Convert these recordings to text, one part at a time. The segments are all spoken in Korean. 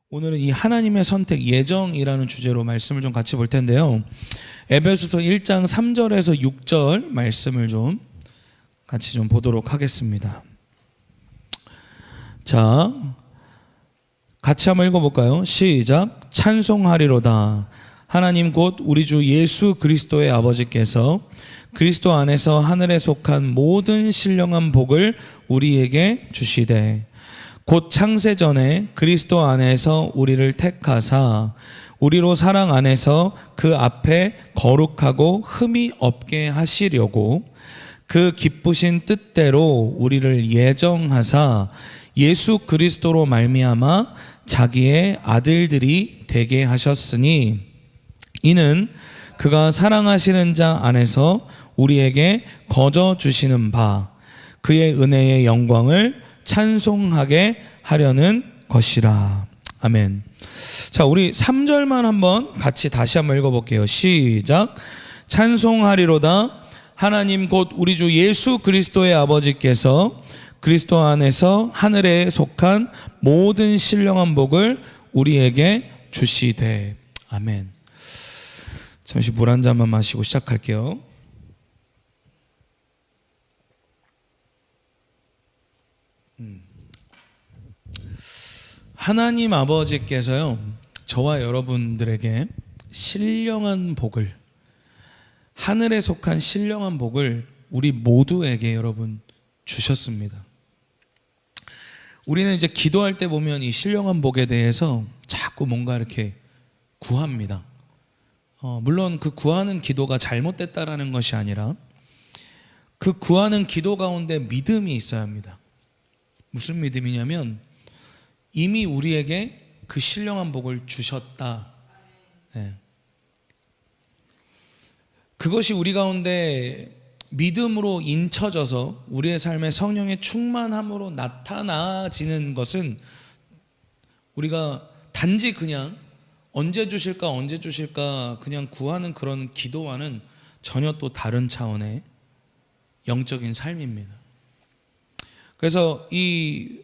오늘은 이 하나님의 선택, 예정이라는 주제로 말씀을 좀 같이 볼 텐데요. 에베소서 1장 3절에서 6절 말씀을 좀 같이 좀 보도록 하겠습니다. 자, 같이 한번 읽어볼까요? 시작. 찬송하리로다. 하나님 곧 우리 주 예수 그리스도의 아버지께서 그리스도 안에서 하늘에 속한 모든 신령한 복을 우리에게 주시되 곧 창세 전에 그리스도 안에서 우리를 택하사 우리로 사랑 안에서 그 앞에 거룩하고 흠이 없게 하시려고 그 기쁘신 뜻대로 우리를 예정하사 예수 그리스도로 말미암아 자기의 아들들이 되게 하셨으니 이는 그가 사랑하시는 자 안에서 우리에게 거저 주시는 바 그의 은혜의 영광을 찬송하게 하려는 것이라. 아멘. 자, 우리 3절만 한번 같이 다시 한번 읽어볼게요. 시작. 찬송하리로다. 하나님 곧 우리 주 예수 그리스도의 아버지께서 그리스도 안에서 하늘에 속한 모든 신령한 복을 우리에게 주시되. 아멘. 잠시 물 한 잔만 마시고 시작할게요. 하나님 아버지께서요, 저와 여러분들에게 신령한 복을, 하늘에 속한 신령한 복을 우리 모두에게 여러분 주셨습니다. 우리는 이제 기도할 때 보면 이 신령한 복에 대해서 자꾸 뭔가 이렇게 구합니다. 물론 그 구하는 기도가 잘못됐다라는 것이 아니라 그 구하는 기도 가운데 믿음이 있어야 합니다. 무슨 믿음이냐면 이미 우리에게 그 신령한 복을 주셨다. 네. 그것이 우리 가운데 믿음으로 인쳐져서 우리의 삶에 성령의 충만함으로 나타나지는 것은 우리가 단지 그냥 언제 주실까 그냥 구하는 그런 기도와는 전혀 또 다른 차원의 영적인 삶입니다. 그래서 이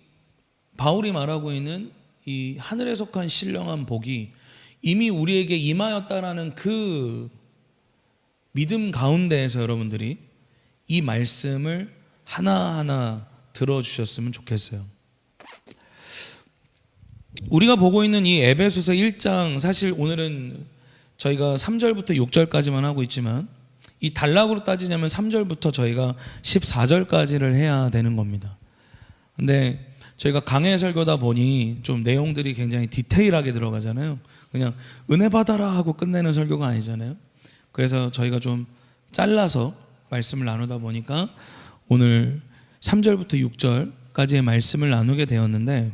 바울이 말하고 있는 이 하늘에 속한 신령한 복이 이미 우리에게 임하였다라는 그 믿음 가운데에서 여러분들이 이 말씀을 하나하나 들어주셨으면 좋겠어요. 우리가 보고 있는 이 에베소서 1장, 사실 오늘은 저희가 3절부터 6절까지만 하고 있지만 이 단락으로 따지자면 3절부터 저희가 14절까지를 해야 되는 겁니다. 근데 저희가 강해 설교다 보니 좀 내용들이 굉장히 디테일하게 들어가잖아요. 그냥 은혜 받아라 하고 끝내는 설교가 아니잖아요. 그래서 저희가 좀 잘라서 말씀을 나누다 보니까 오늘 3절부터 6절까지의 말씀을 나누게 되었는데,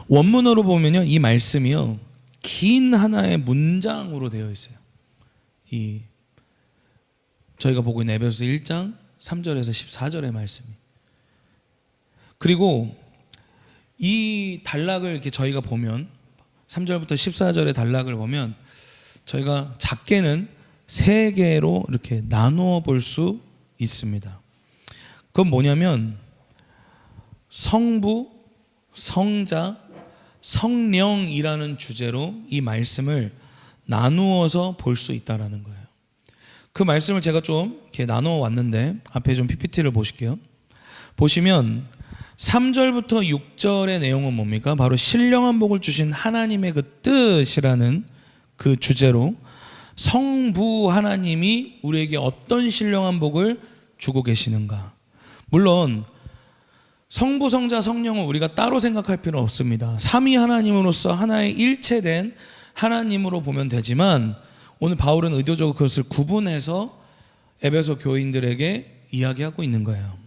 원문으로 보면요, 이 말씀이요 긴 하나의 문장으로 되어 있어요. 이 저희가 보고 있는 에베소서 1장 3절에서 14절의 말씀이. 그리고 이 단락을 이렇게 저희가 보면 3절부터 14절의 단락을 보면 저희가 작게는 3개로 이렇게 나누어 볼 수 있습니다. 그건 뭐냐면 성부, 성자, 성령이라는 주제로 이 말씀을 나누어서 볼 수 있다라는 거예요. 그 말씀을 제가 좀 이렇게 나누어 왔는데 앞에 좀 PPT를 보실게요. 보시면 3절부터 6절의 내용은 뭡니까? 바로 신령한 복을 주신 하나님의 그 뜻이라는 그 주제로 성부 하나님이 우리에게 어떤 신령한 복을 주고 계시는가. 물론 성부, 성자, 성령을 우리가 따로 생각할 필요는 없습니다. 삼위 하나님으로서 하나의 일체된 하나님으로 보면 되지만 오늘 바울은 의도적으로 그것을 구분해서 에베소 교인들에게 이야기하고 있는 거예요.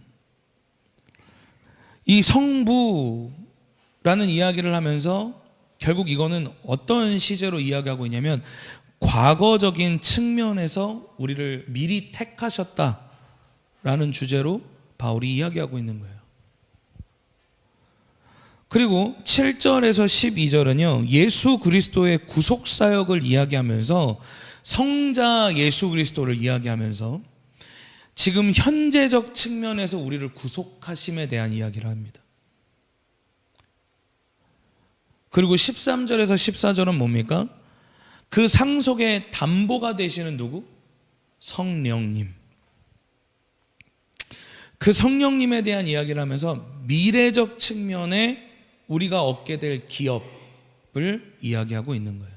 이 성부라는 이야기를 하면서 결국 이거는 어떤 시제로 이야기하고 있냐면 과거적인 측면에서 우리를 미리 택하셨다라는 주제로 바울이 이야기하고 있는 거예요. 그리고 7절에서 12절은요 예수 그리스도의 구속사역을 이야기하면서 성자 예수 그리스도를 이야기하면서 지금 현재적 측면에서 우리를 구속하심에 대한 이야기를 합니다. 그리고 13절에서 14절은 뭡니까? 그 상속의 담보가 되시는 누구? 성령님. 그 성령님에 대한 이야기를 하면서 미래적 측면에 우리가 얻게 될 기업을 이야기하고 있는 거예요.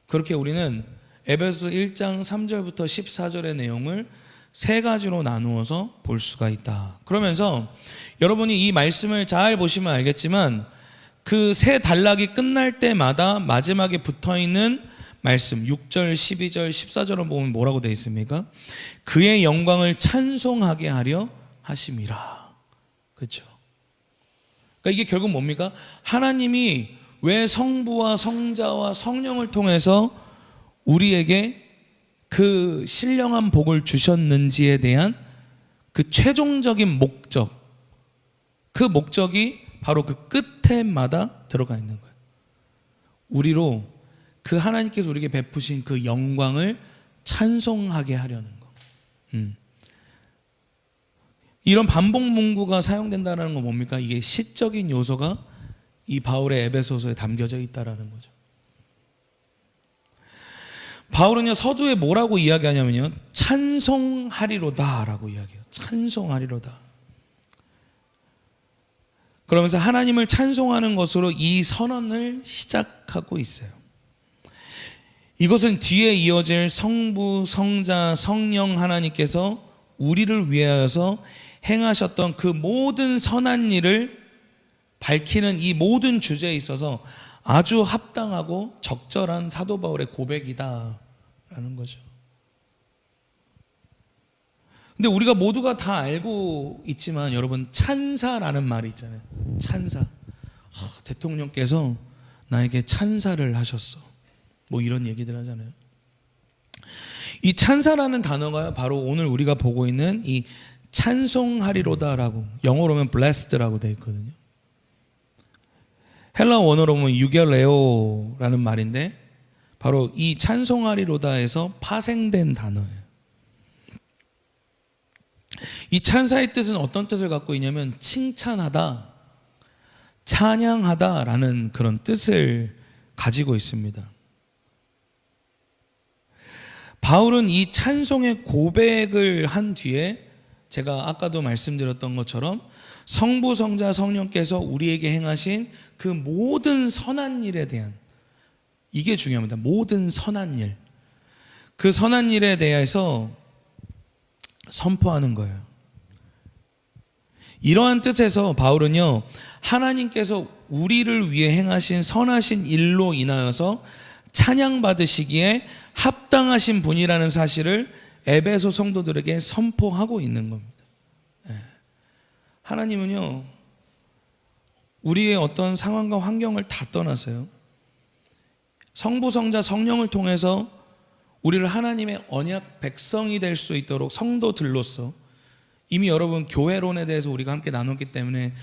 그렇게 우리는 에베소서 1장 3절부터 14절의 내용을 세 가지로 나누어서 볼 수가 있다. 그러면서 여러분이 이 말씀을 잘 보시면 알겠지만 그 세 단락이 끝날 때마다 마지막에 붙어있는 말씀 6절, 12절, 14절을 보면 뭐라고 되어 있습니까? 그의 영광을 찬송하게 하려 하심이라. 그렇죠? 그러니까 이게 결국 뭡니까? 하나님이 왜 성부와 성자와 성령을 통해서 우리에게 그 신령한 복을 주셨는지에 대한 그 최종적인 목적, 그 목적이 바로 그 끝에마다 들어가 있는 거예요. 우리로 그 하나님께서 우리에게 베푸신 그 영광을 찬송하게 하려는 거. 이런 반복 문구가 사용된다는 건 뭡니까? 이게 시적인 요소가 이 바울의 에베소서에 담겨져 있다라는 거죠. 바울은요 서두에 뭐라고 이야기하냐면요 찬송하리로다라고 이야기해요. 찬송하리로다. 그러면서 하나님을 찬송하는 것으로 이 선언을 시작하고 있어요. 이것은 뒤에 이어질 성부, 성자, 성령 하나님께서 우리를 위하여서 행하셨던 그 모든 선한 일을 밝히는 이 모든 주제에 있어서 아주 합당하고 적절한 사도 바울의 고백이다라는 거죠. 근데 우리가 모두가 다 알고 있지만 여러분 찬사라는 말이 있잖아요. 찬사. 대통령께서 나에게 찬사를 하셨어. 뭐 이런 얘기들 하잖아요. 이 찬사라는 단어가 바로 오늘 우리가 보고 있는 이 찬송하리로다라고 영어로 보면 blessed라고 되어 있거든요. 헬라 원어로 보면 유겔레오라는 말인데 바로 이 찬송하리로다에서 파생된 단어예요. 이 찬사의 뜻은 어떤 뜻을 갖고 있냐면 칭찬하다, 찬양하다라는 그런 뜻을 가지고 있습니다. 바울은 이 찬송의 고백을 한 뒤에 제가 아까도 말씀드렸던 것처럼 성부, 성자, 성령께서 우리에게 행하신 그 모든 선한 일에 대한, 이게 중요합니다. 모든 선한 일, 그 선한 일에 대해서 선포하는 거예요. 이러한 뜻에서 바울은요 하나님께서 우리를 위해 행하신 선하신 일로 인하여서 찬양받으시기에 합당하신 분이라는 사실을 에베소 성도들에게 선포하고 있는 겁니다. 하나님은요 우리의 어떤 상황과 환경을 다 떠나서요 성부, 성자, 성령을 통해서 우리를 하나님의 언약 백성이 될 수 있도록 성도들로서, 이미 여러분 교회론에 대해서 우리가 함께 나눴기 때문에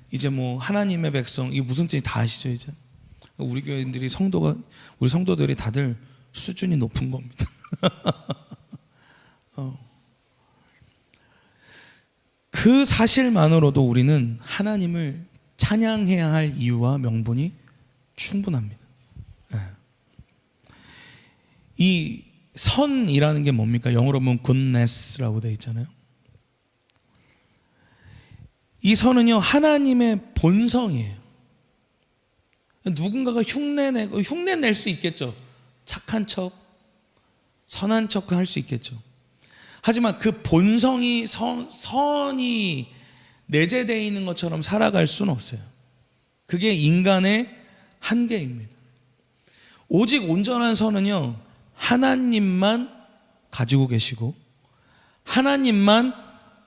이제 뭐 하나님의 백성 이게 무슨 뜻인지 다 아시죠 이제. 우리 교회인들이 우리 성도들이 다들 수준이 높은 겁니다. 그 사실만으로도 우리는 하나님을 찬양해야 할 이유와 명분이 충분합니다. 이 선이라는 게 뭡니까? 영어로 보면 goodness라고 되어 있잖아요. 이 선은요 하나님의 본성이에요. 누군가가 흉내낼 수 있겠죠. 착한 척, 선한 척 할 수 있겠죠. 하지만 그 본성이 선이 내재되어 있는 것처럼 살아갈 수는 없어요. 그게 인간의 한계입니다. 오직 온전한 선은요 하나님만 가지고 계시고 하나님만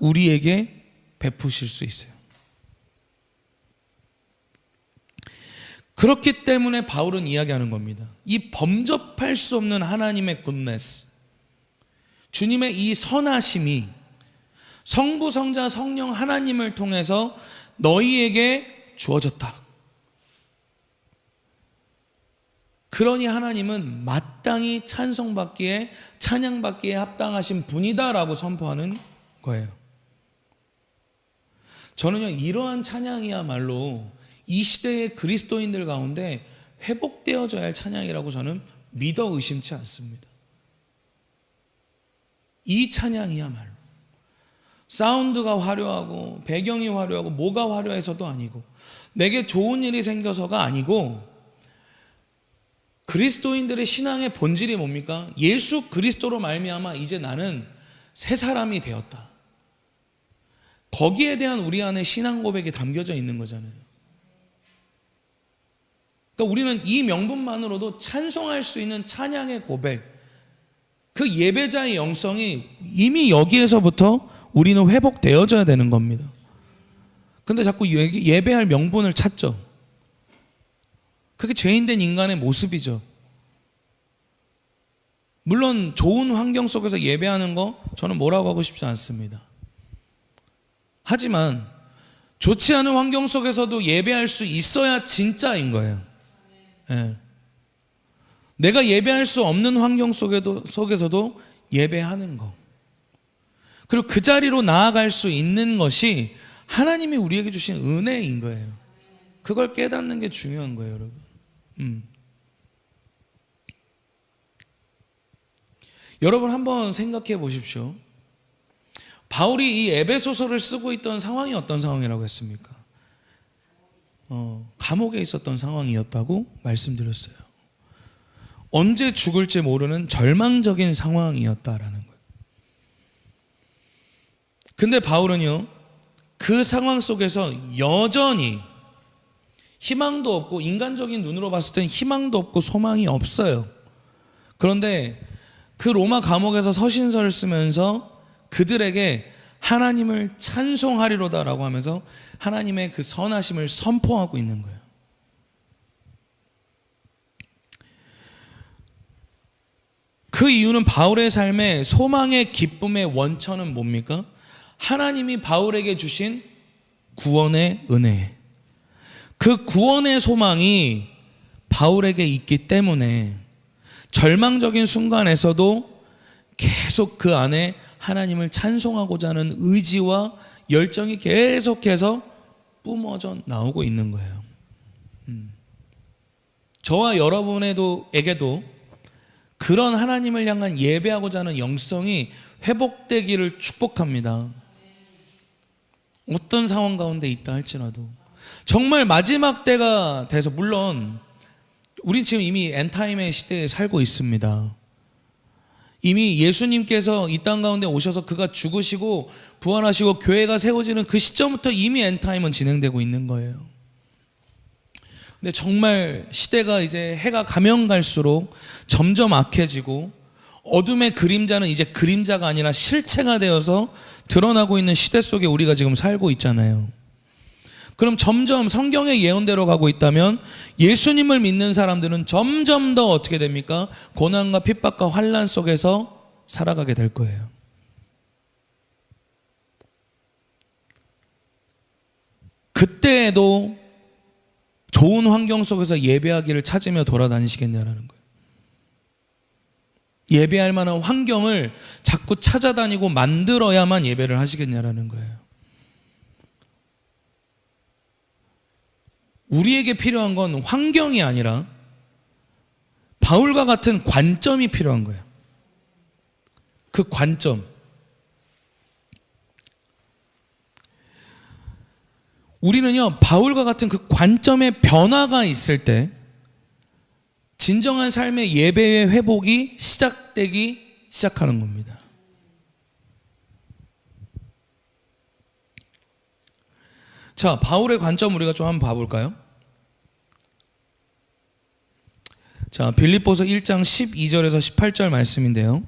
우리에게 베푸실 수 있어요. 그렇기 때문에 바울은 이야기하는 겁니다. 이 범접할 수 없는 하나님의 굿네스, 주님의 이 선하심이 성부, 성자, 성령 하나님을 통해서 너희에게 주어졌다. 그러니 하나님은 마땅히 찬송받기에 찬양받기에 합당하신 분이다라고 선포하는 거예요. 저는요 이러한 찬양이야말로 이 시대의 그리스도인들 가운데 회복되어져야 할 찬양이라고 저는 믿어 의심치 않습니다. 이 찬양이야말로 사운드가 화려하고 배경이 화려하고 뭐가 화려해서도 아니고 내게 좋은 일이 생겨서가 아니고 그리스도인들의 신앙의 본질이 뭡니까? 예수 그리스도로 말미암아 이제 나는 새 사람이 되었다. 거기에 대한 우리 안에 신앙 고백이 담겨져 있는 거잖아요. 그러니까 우리는 이 명분만으로도 찬송할 수 있는 찬양의 고백, 그 예배자의 영성이 이미 여기에서부터 우리는 회복되어져야 되는 겁니다. 근데 자꾸 예배할 명분을 찾죠. 그게 죄인된 인간의 모습이죠. 물론 좋은 환경 속에서 예배하는 거 저는 뭐라고 하고 싶지 않습니다. 하지만 좋지 않은 환경 속에서도 예배할 수 있어야 진짜인 거예요. 예. 내가 예배할 수 없는 환경 속에서도 예배하는 거. 그리고 그 자리로 나아갈 수 있는 것이 하나님이 우리에게 주신 은혜인 거예요. 그걸 깨닫는 게 중요한 거예요, 여러분. 여러분 한번 생각해 보십시오. 바울이 이 에베소서를 쓰고 있던 상황이 어떤 상황이라고 했습니까? 감옥에 있었던 상황이었다고 말씀드렸어요. 언제 죽을지 모르는 절망적인 상황이었다라는 거예요. 근데 바울은요, 그 상황 속에서 여전히 희망도 없고, 인간적인 눈으로 봤을 땐 희망도 없고 소망이 없어요. 그런데 그 로마 감옥에서 서신서를 쓰면서 그들에게 하나님을 찬송하리로다라고 하면서 하나님의 그 선하심을 선포하고 있는 거예요. 그 이유는 바울의 삶의 소망의 기쁨의 원천은 뭡니까? 하나님이 바울에게 주신 구원의 은혜. 그 구원의 소망이 바울에게 있기 때문에 절망적인 순간에서도 계속 그 안에 하나님을 찬송하고자 하는 의지와 열정이 계속해서 뿜어져 나오고 있는 거예요. 저와 여러분에게도 그런 하나님을 향한 예배하고자 하는 영성이 회복되기를 축복합니다. 어떤 상황 가운데 있다 할지라도 정말 마지막 때가 돼서, 물론 우린 지금 이미 엔타임의 시대에 살고 있습니다. 이미 예수님께서 이 땅 가운데 오셔서 그가 죽으시고 부활하시고 교회가 세워지는 그 시점부터 이미 엔타임은 진행되고 있는 거예요. 근데 정말 시대가 이제 해가 가면 갈수록 점점 악해지고 어둠의 그림자는 이제 그림자가 아니라 실체가 되어서 드러나고 있는 시대 속에 우리가 지금 살고 있잖아요. 그럼 점점 성경의 예언대로 가고 있다면 예수님을 믿는 사람들은 점점 더 어떻게 됩니까? 고난과 핍박과 환난 속에서 살아가게 될 거예요. 그때에도 좋은 환경 속에서 예배하기를 찾으며 돌아다니시겠냐라는 거예요. 예배할 만한 환경을 자꾸 찾아다니고 만들어야만 예배를 하시겠냐라는 거예요. 우리에게 필요한 건 환경이 아니라 바울과 같은 관점이 필요한 거예요. 그 관점. 우리는요, 바울과 같은 그 관점의 변화가 있을 때 진정한 삶의 예배의 회복이 시작하는 겁니다. 자, 바울의 관점 우리가 좀 한번 봐볼까요? 자, 빌립보서 1장 12절에서 18절 말씀인데요.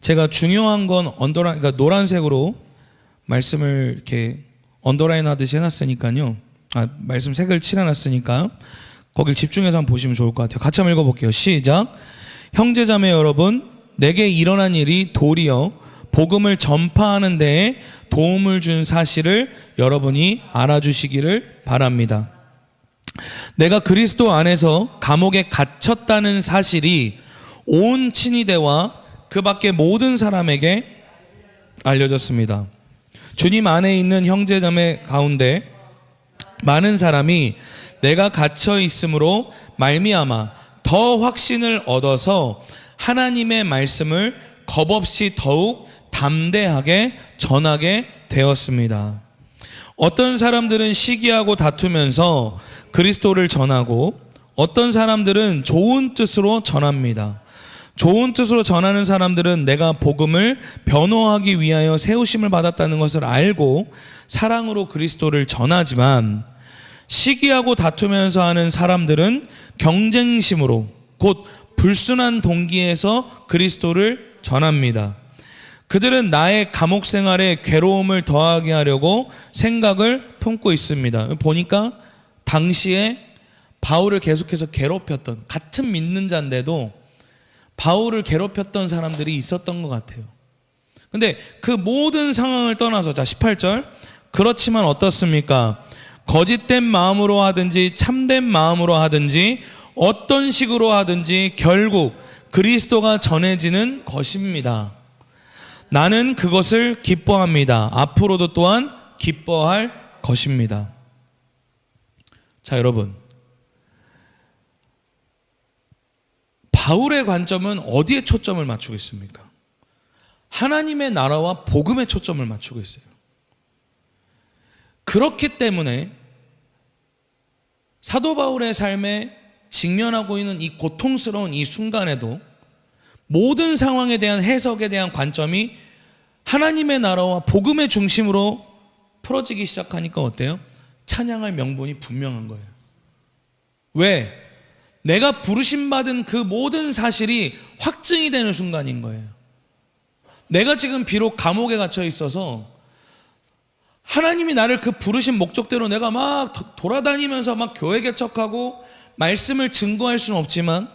제가 중요한 건 그러니까 노란색으로 말씀을 이렇게 언더라인 하듯이 해놨으니까요. 말씀 색을 칠해놨으니까 거길 집중해서 한번 보시면 좋을 것 같아요. 같이 한번 읽어볼게요. 시작. 형제자매 여러분, 내게 일어난 일이 도리어 복음을 전파하는 데에 도움을 준 사실을 여러분이 알아주시기를 바랍니다. 내가 그리스도 안에서 감옥에 갇혔다는 사실이 온 친위대와 그 밖의 모든 사람에게 알려졌습니다. 주님 안에 있는 형제자매 가운데 많은 사람이 내가 갇혀 있으므로 말미암아 더 확신을 얻어서 하나님의 말씀을 겁없이 더욱 담대하게 전하게 되었습니다. 어떤 사람들은 시기하고 다투면서 그리스도를 전하고 어떤 사람들은 좋은 뜻으로 전합니다. 좋은 뜻으로 전하는 사람들은 내가 복음을 변호하기 위하여 세우심을 받았다는 것을 알고 사랑으로 그리스도를 전하지만, 시기하고 다투면서 하는 사람들은 경쟁심으로 곧 불순한 동기에서 그리스도를 전합니다. 그들은 나의 감옥 생활에 괴로움을 더하게 하려고 생각을 품고 있습니다. 보니까 당시에 바울을 계속해서 괴롭혔던, 같은 믿는 자인데도 바울을 괴롭혔던 사람들이 있었던 것 같아요. 근데 그 모든 상황을 떠나서, 자 18절, 그렇지만 어떻습니까? 거짓된 마음으로 하든지 참된 마음으로 하든지 어떤 식으로 하든지 결국 그리스도가 전해지는 것입니다. 나는 그것을 기뻐합니다. 앞으로도 또한 기뻐할 것입니다. 자, 여러분, 바울의 관점은 어디에 초점을 맞추고 있습니까? 하나님의 나라와 복음에 초점을 맞추고 있어요. 그렇기 때문에 사도 바울의 삶에 직면하고 있는 이 고통스러운 이 순간에도 모든 상황에 대한 해석에 대한 관점이 하나님의 나라와 복음의 중심으로 풀어지기 시작하니까 어때요? 찬양할 명분이 분명한 거예요. 왜? 내가 부르심받은 그 모든 사실이 확증이 되는 순간인 거예요. 내가 지금 비록 감옥에 갇혀 있어서 하나님이 나를 그 부르신 목적대로 내가 막 돌아다니면서 막 교회 개척하고 말씀을 증거할 수는 없지만,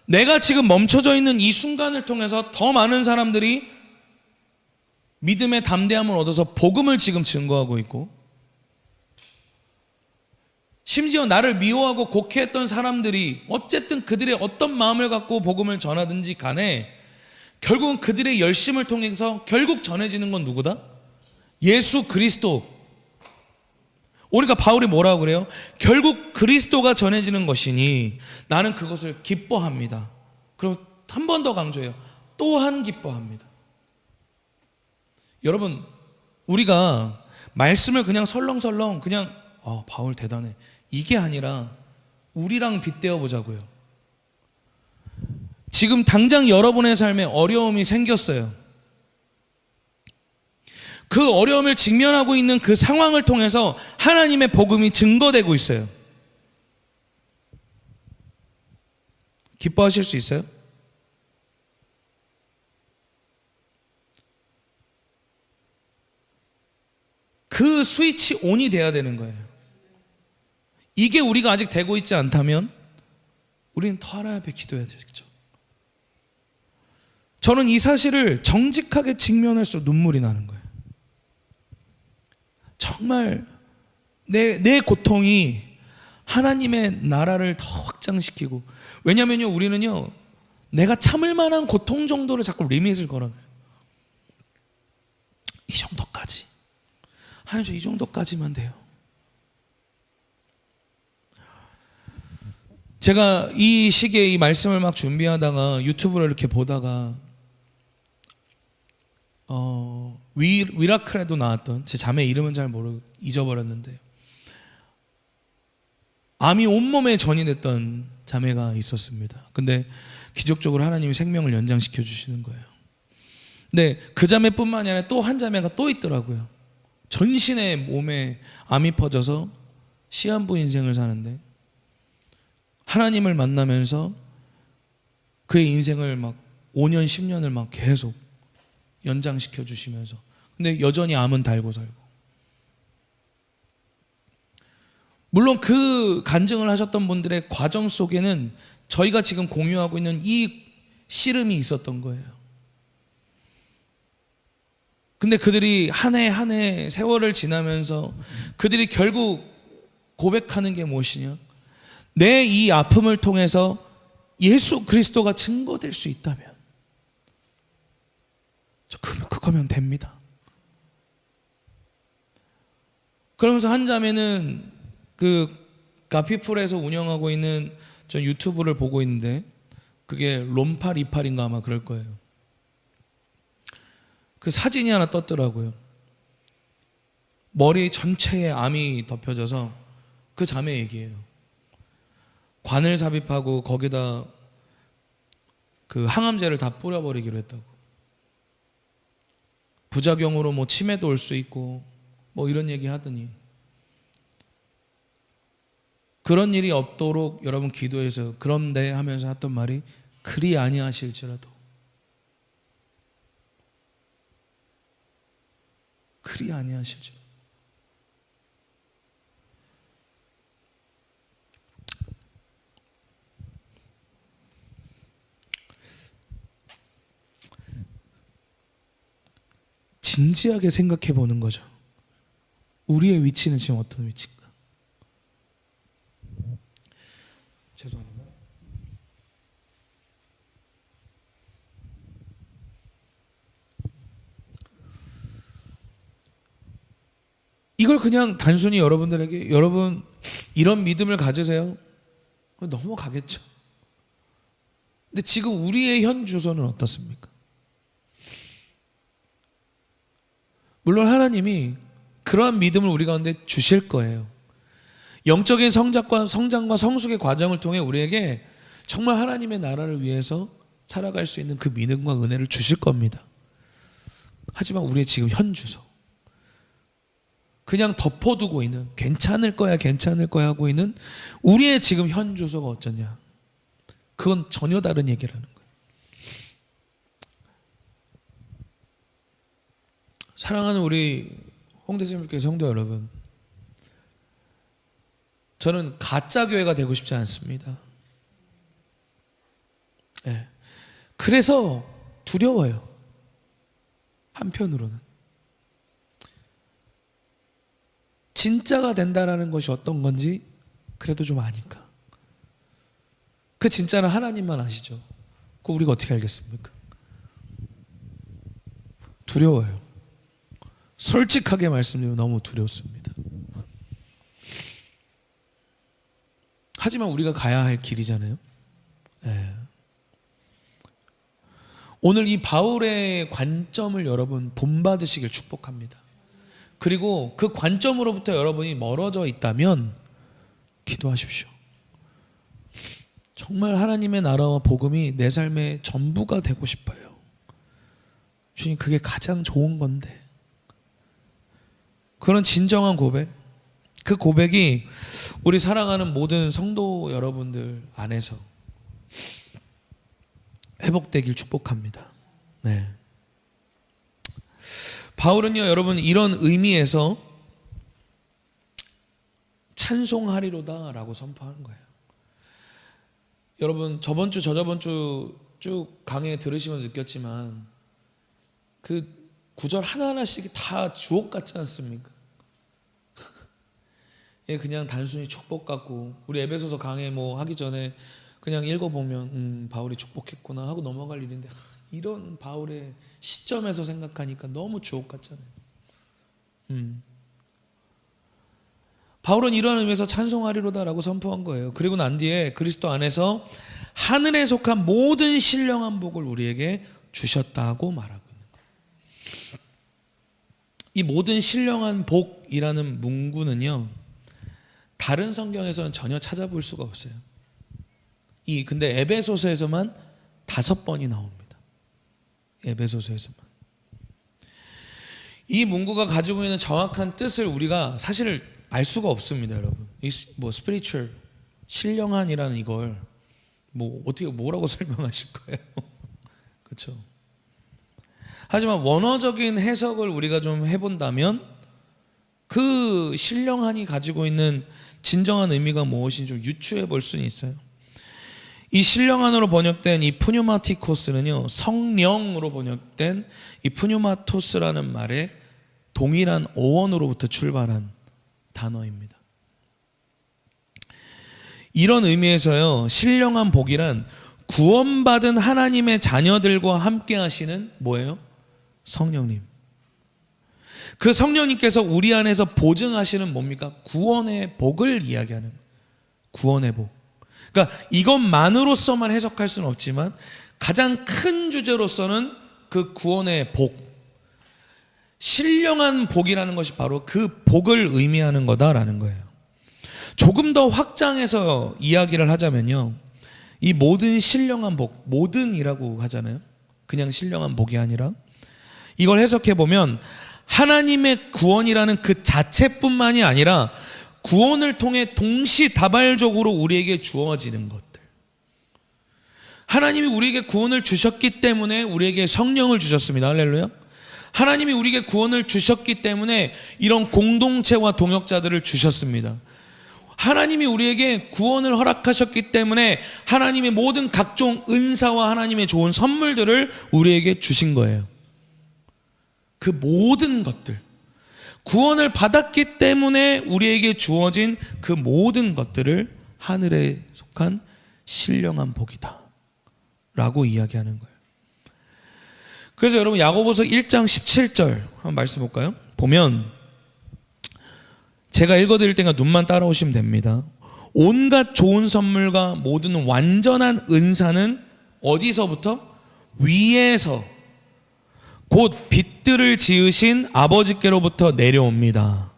내가 지금 멈춰져 있는 이 순간을 통해서 더 많은 사람들이 믿음의 담대함을 얻어서 복음을 지금 증거하고 있고, 심지어 나를 미워하고 곡해했던 사람들이 어쨌든 그들의 어떤 마음을 갖고 복음을 전하든지 간에 결국은 그들의 열심을 통해서 결국 전해지는 건 누구다? 예수 그리스도. 우리가 바울이 뭐라고 그래요? 결국 그리스도가 전해지는 것이니 나는 그것을 기뻐합니다. 그럼 한 번 더 강조해요. 또한 기뻐합니다. 여러분, 우리가 말씀을 그냥 설렁설렁 그냥 바울 대단해, 이게 아니라 우리랑 빗대어 보자고요. 지금 당장 여러분의 삶에 어려움이 생겼어요. 그 어려움을 직면하고 있는 그 상황을 통해서 하나님의 복음이 증거되고 있어요. 기뻐하실 수 있어요? 그 스위치 온이 돼야 되는 거예요. 이게 우리가 아직 되고 있지 않다면 우리는 더 하나님 앞에 기도해야 되겠죠. 저는 이 사실을 정직하게 직면할수록 눈물이 나는 거예요. 정말 내 고통이 하나님의 나라를 더 확장시키고, 왜냐면요, 우리는요, 내가 참을 만한 고통 정도를 자꾸 리밋을 걸어놔요. 이 정도까지. 하나님, 저 이 정도까지만 돼요. 제가 이 시기에 이 말씀을 막 준비하다가 유튜브를 이렇게 보다가 위라클에도 나왔던, 제 자매 이름은 잘 모르고 잊어버렸는데, 암이 온몸에 전이됐던 자매가 있었습니다. 근데 기적적으로 하나님이 생명을 연장시켜 주시는 거예요. 근데 그 자매뿐만이 아니라 또 한 자매가 또 있더라고요. 전신의 몸에 암이 퍼져서 시한부 인생을 사는데, 하나님을 만나면서 그의 인생을 막 5년 10년을 막 계속 연장시켜 주시면서, 근데 여전히 암은 달고 살고. 물론 그 간증을 하셨던 분들의 과정 속에는 저희가 지금 공유하고 있는 이 씨름이 있었던 거예요. 근데 그들이 한 해 한 해 세월을 지나면서 그들이 결국 고백하는 게 무엇이냐? 내 이 아픔을 통해서 예수 그리스도가 증거될 수 있다면 그거면 됩니다. 그러면서 한 자매는 그 가피풀에서 운영하고 있는 전 유튜브를 보고 있는데 그게 롬팔 이팔인가 아마 그럴 거예요. 그 사진이 하나 떴더라고요. 머리 전체에 암이 덮여져서 그 자매 얘기예요. 관을 삽입하고 거기다 그 항암제를 다 뿌려버리기로 했다고. 부작용으로 뭐 치매도 올 수 있고 뭐 이런 얘기 하더니 그런 일이 없도록 여러분 기도해서 그런데 하면서 했던 말이 그리 아니하실지라도 그리 아니하실지라도 진지하게 생각해 보는 거죠. 우리의 위치는 지금 어떤 위치인가? 죄송합니다. 이걸 그냥 단순히 여러분들에게 여러분 이런 믿음을 가지세요. 넘어가겠죠. 근데 지금 우리의 현 주소는 어떻습니까? 물론 하나님이 그러한 믿음을 우리 가운데 주실 거예요. 영적인 성장과 성숙의 과정을 통해 우리에게 정말 하나님의 나라를 위해서 살아갈 수 있는 그 믿음과 은혜를 주실 겁니다. 하지만 우리의 지금 현 주소, 그냥 덮어두고 있는 괜찮을 거야 하고 있는 우리의 지금 현 주소가 어쩌냐, 그건 전혀 다른 얘기라는 거예요. 사랑하는 우리 홍대생명교회 성도 여러분, 저는 가짜 교회가 되고 싶지 않습니다. 네. 그래서 두려워요. 한편으로는 진짜가 된다라는 것이 어떤 건지 그래도 좀 아니까. 그 진짜는 하나님만 아시죠. 그거 우리가 어떻게 알겠습니까? 두려워요. 솔직하게 말씀드리면 너무 두렵습니다. 하지만 우리가 가야 할 길이잖아요. 네. 오늘 이 바울의 관점을 여러분 본받으시길 축복합니다. 그리고 그 관점으로부터 여러분이 멀어져 있다면 기도하십시오. 정말 하나님의 나라와 복음이 내 삶의 전부가 되고 싶어요. 주님, 그게 가장 좋은 건데. 그런 진정한 고백, 그 고백이 우리 사랑하는 모든 성도 여러분들 안에서 회복되길 축복합니다. 네. 바울은요, 여러분, 이런 의미에서 찬송하리로다 라고 선포하는 거예요. 여러분, 저번 주, 저저번 주 쭉 강해 들으시면서 느꼈지만 그 구절 하나하나씩이 다 주옥 같지 않습니까? 예, 그냥 단순히 축복 같고, 우리 에베소서 강해 뭐 하기 전에 그냥 읽어보면 바울이 축복했구나 하고 넘어갈 일인데, 이런 바울의 시점에서 생각하니까 너무 주옥 같잖아요. 바울은 이러한 의미에서 찬송하리로다라고 선포한 거예요. 그리고 난 뒤에 그리스도 안에서 하늘에 속한 모든 신령한 복을 우리에게 주셨다고 말하고 있는 거예요. 이 모든 신령한 복이라는 문구는요, 다른 성경에서는 전혀 찾아볼 수가 없어요. 근데 에베소서에서만 5번이 나옵니다. 에베소서에서만. 이 문구가 가지고 있는 정확한 뜻을 우리가 사실 알 수가 없습니다, 여러분. 이 뭐 스피리추얼 신령한이라는 이걸 뭐 어떻게 뭐라고 설명하실 거예요? 그렇죠? 하지만 원어적인 해석을 우리가 좀 해본다면 그 신령한이 가지고 있는 진정한 의미가 무엇인지 좀 유추해 볼 수는 있어요. 이 신령한으로 번역된 이 푸뉴마티코스는요, 성령으로 번역된 이 푸뉴마토스라는 말의 동일한 어원으로부터 출발한 단어입니다. 이런 의미에서요, 신령한 복이란 구원받은 하나님의 자녀들과 함께 하시는 뭐예요? 성령님. 그 성령님께서 우리 안에서 보증하시는 뭡니까? 구원의 복을 이야기하는 거예요. 구원의 복. 그러니까 이것만으로서만 해석할 수는 없지만 가장 큰 주제로서는 그 구원의 복, 신령한 복이라는 것이 바로 그 복을 의미하는 거다라는 거예요. 조금 더 확장해서 이야기를 하자면요, 이 모든 신령한 복, 모든이라고 하잖아요. 그냥 신령한 복이 아니라 이걸 해석해 보면 하나님의 구원이라는 그 자체뿐만이 아니라 구원을 통해 동시다발적으로 우리에게 주어지는 것들. 하나님이 우리에게 구원을 주셨기 때문에 우리에게 성령을 주셨습니다. 할렐루야. 하나님이 우리에게 구원을 주셨기 때문에 이런 공동체와 동역자들을 주셨습니다. 하나님이 우리에게 구원을 허락하셨기 때문에 하나님의 모든 각종 은사와 하나님의 좋은 선물들을 우리에게 주신 거예요. 그 모든 것들, 구원을 받았기 때문에 우리에게 주어진 그 모든 것들을 하늘에 속한 신령한 복이다 라고 이야기하는 거예요. 그래서 여러분 야고보서 1장 17절 한번 말씀 볼까요? 보면 제가 읽어드릴 때가 눈만 따라오시면 됩니다. 온갖 좋은 선물과 모든 완전한 은사는 어디서부터? 위에서 곧 빛들을 지으신 아버지께로부터 내려옵니다.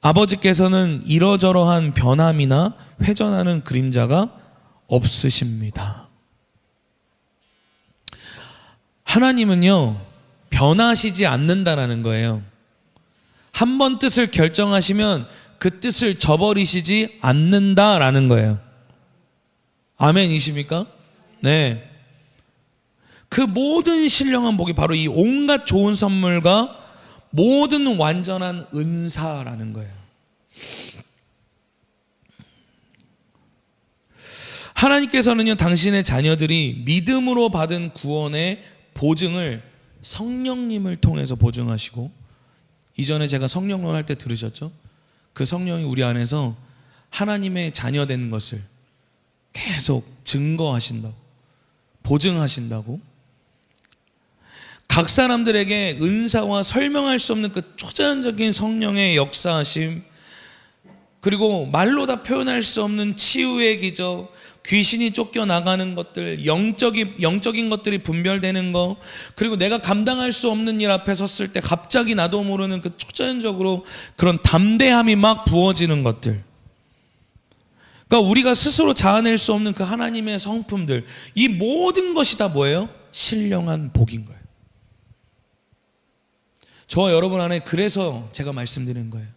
아버지께서는 이러저러한 변함이나 회전하는 그림자가 없으십니다. 하나님은요, 변하시지 않는다라는 거예요. 한 번 뜻을 결정하시면 그 뜻을 저버리시지 않는다라는 거예요. 아멘이십니까? 네. 그 모든 신령한 복이 바로 이 온갖 좋은 선물과 모든 완전한 은사라는 거예요. 하나님께서는요, 당신의 자녀들이 믿음으로 받은 구원의 보증을 성령님을 통해서 보증하시고, 이전에 제가 성령론 할 때 들으셨죠? 그 성령이 우리 안에서 하나님의 자녀 된 것을 계속 증거하신다고, 보증하신다고. 각 사람들에게 은사와 설명할 수 없는 그 초자연적인 성령의 역사하심, 그리고 말로 다 표현할 수 없는 치유의 기적, 귀신이 쫓겨나가는 것들, 영적인 것들이 분별되는 거, 그리고 내가 감당할 수 없는 일 앞에 섰을 때 갑자기 나도 모르는 그 초자연적으로 그런 담대함이 막 부어지는 것들. 그러니까 우리가 스스로 자아낼 수 없는 그 하나님의 성품들, 이 모든 것이 다 뭐예요? 신령한 복인 거예요. 저와 여러분 안에 그래서 제가 말씀드리는 거예요.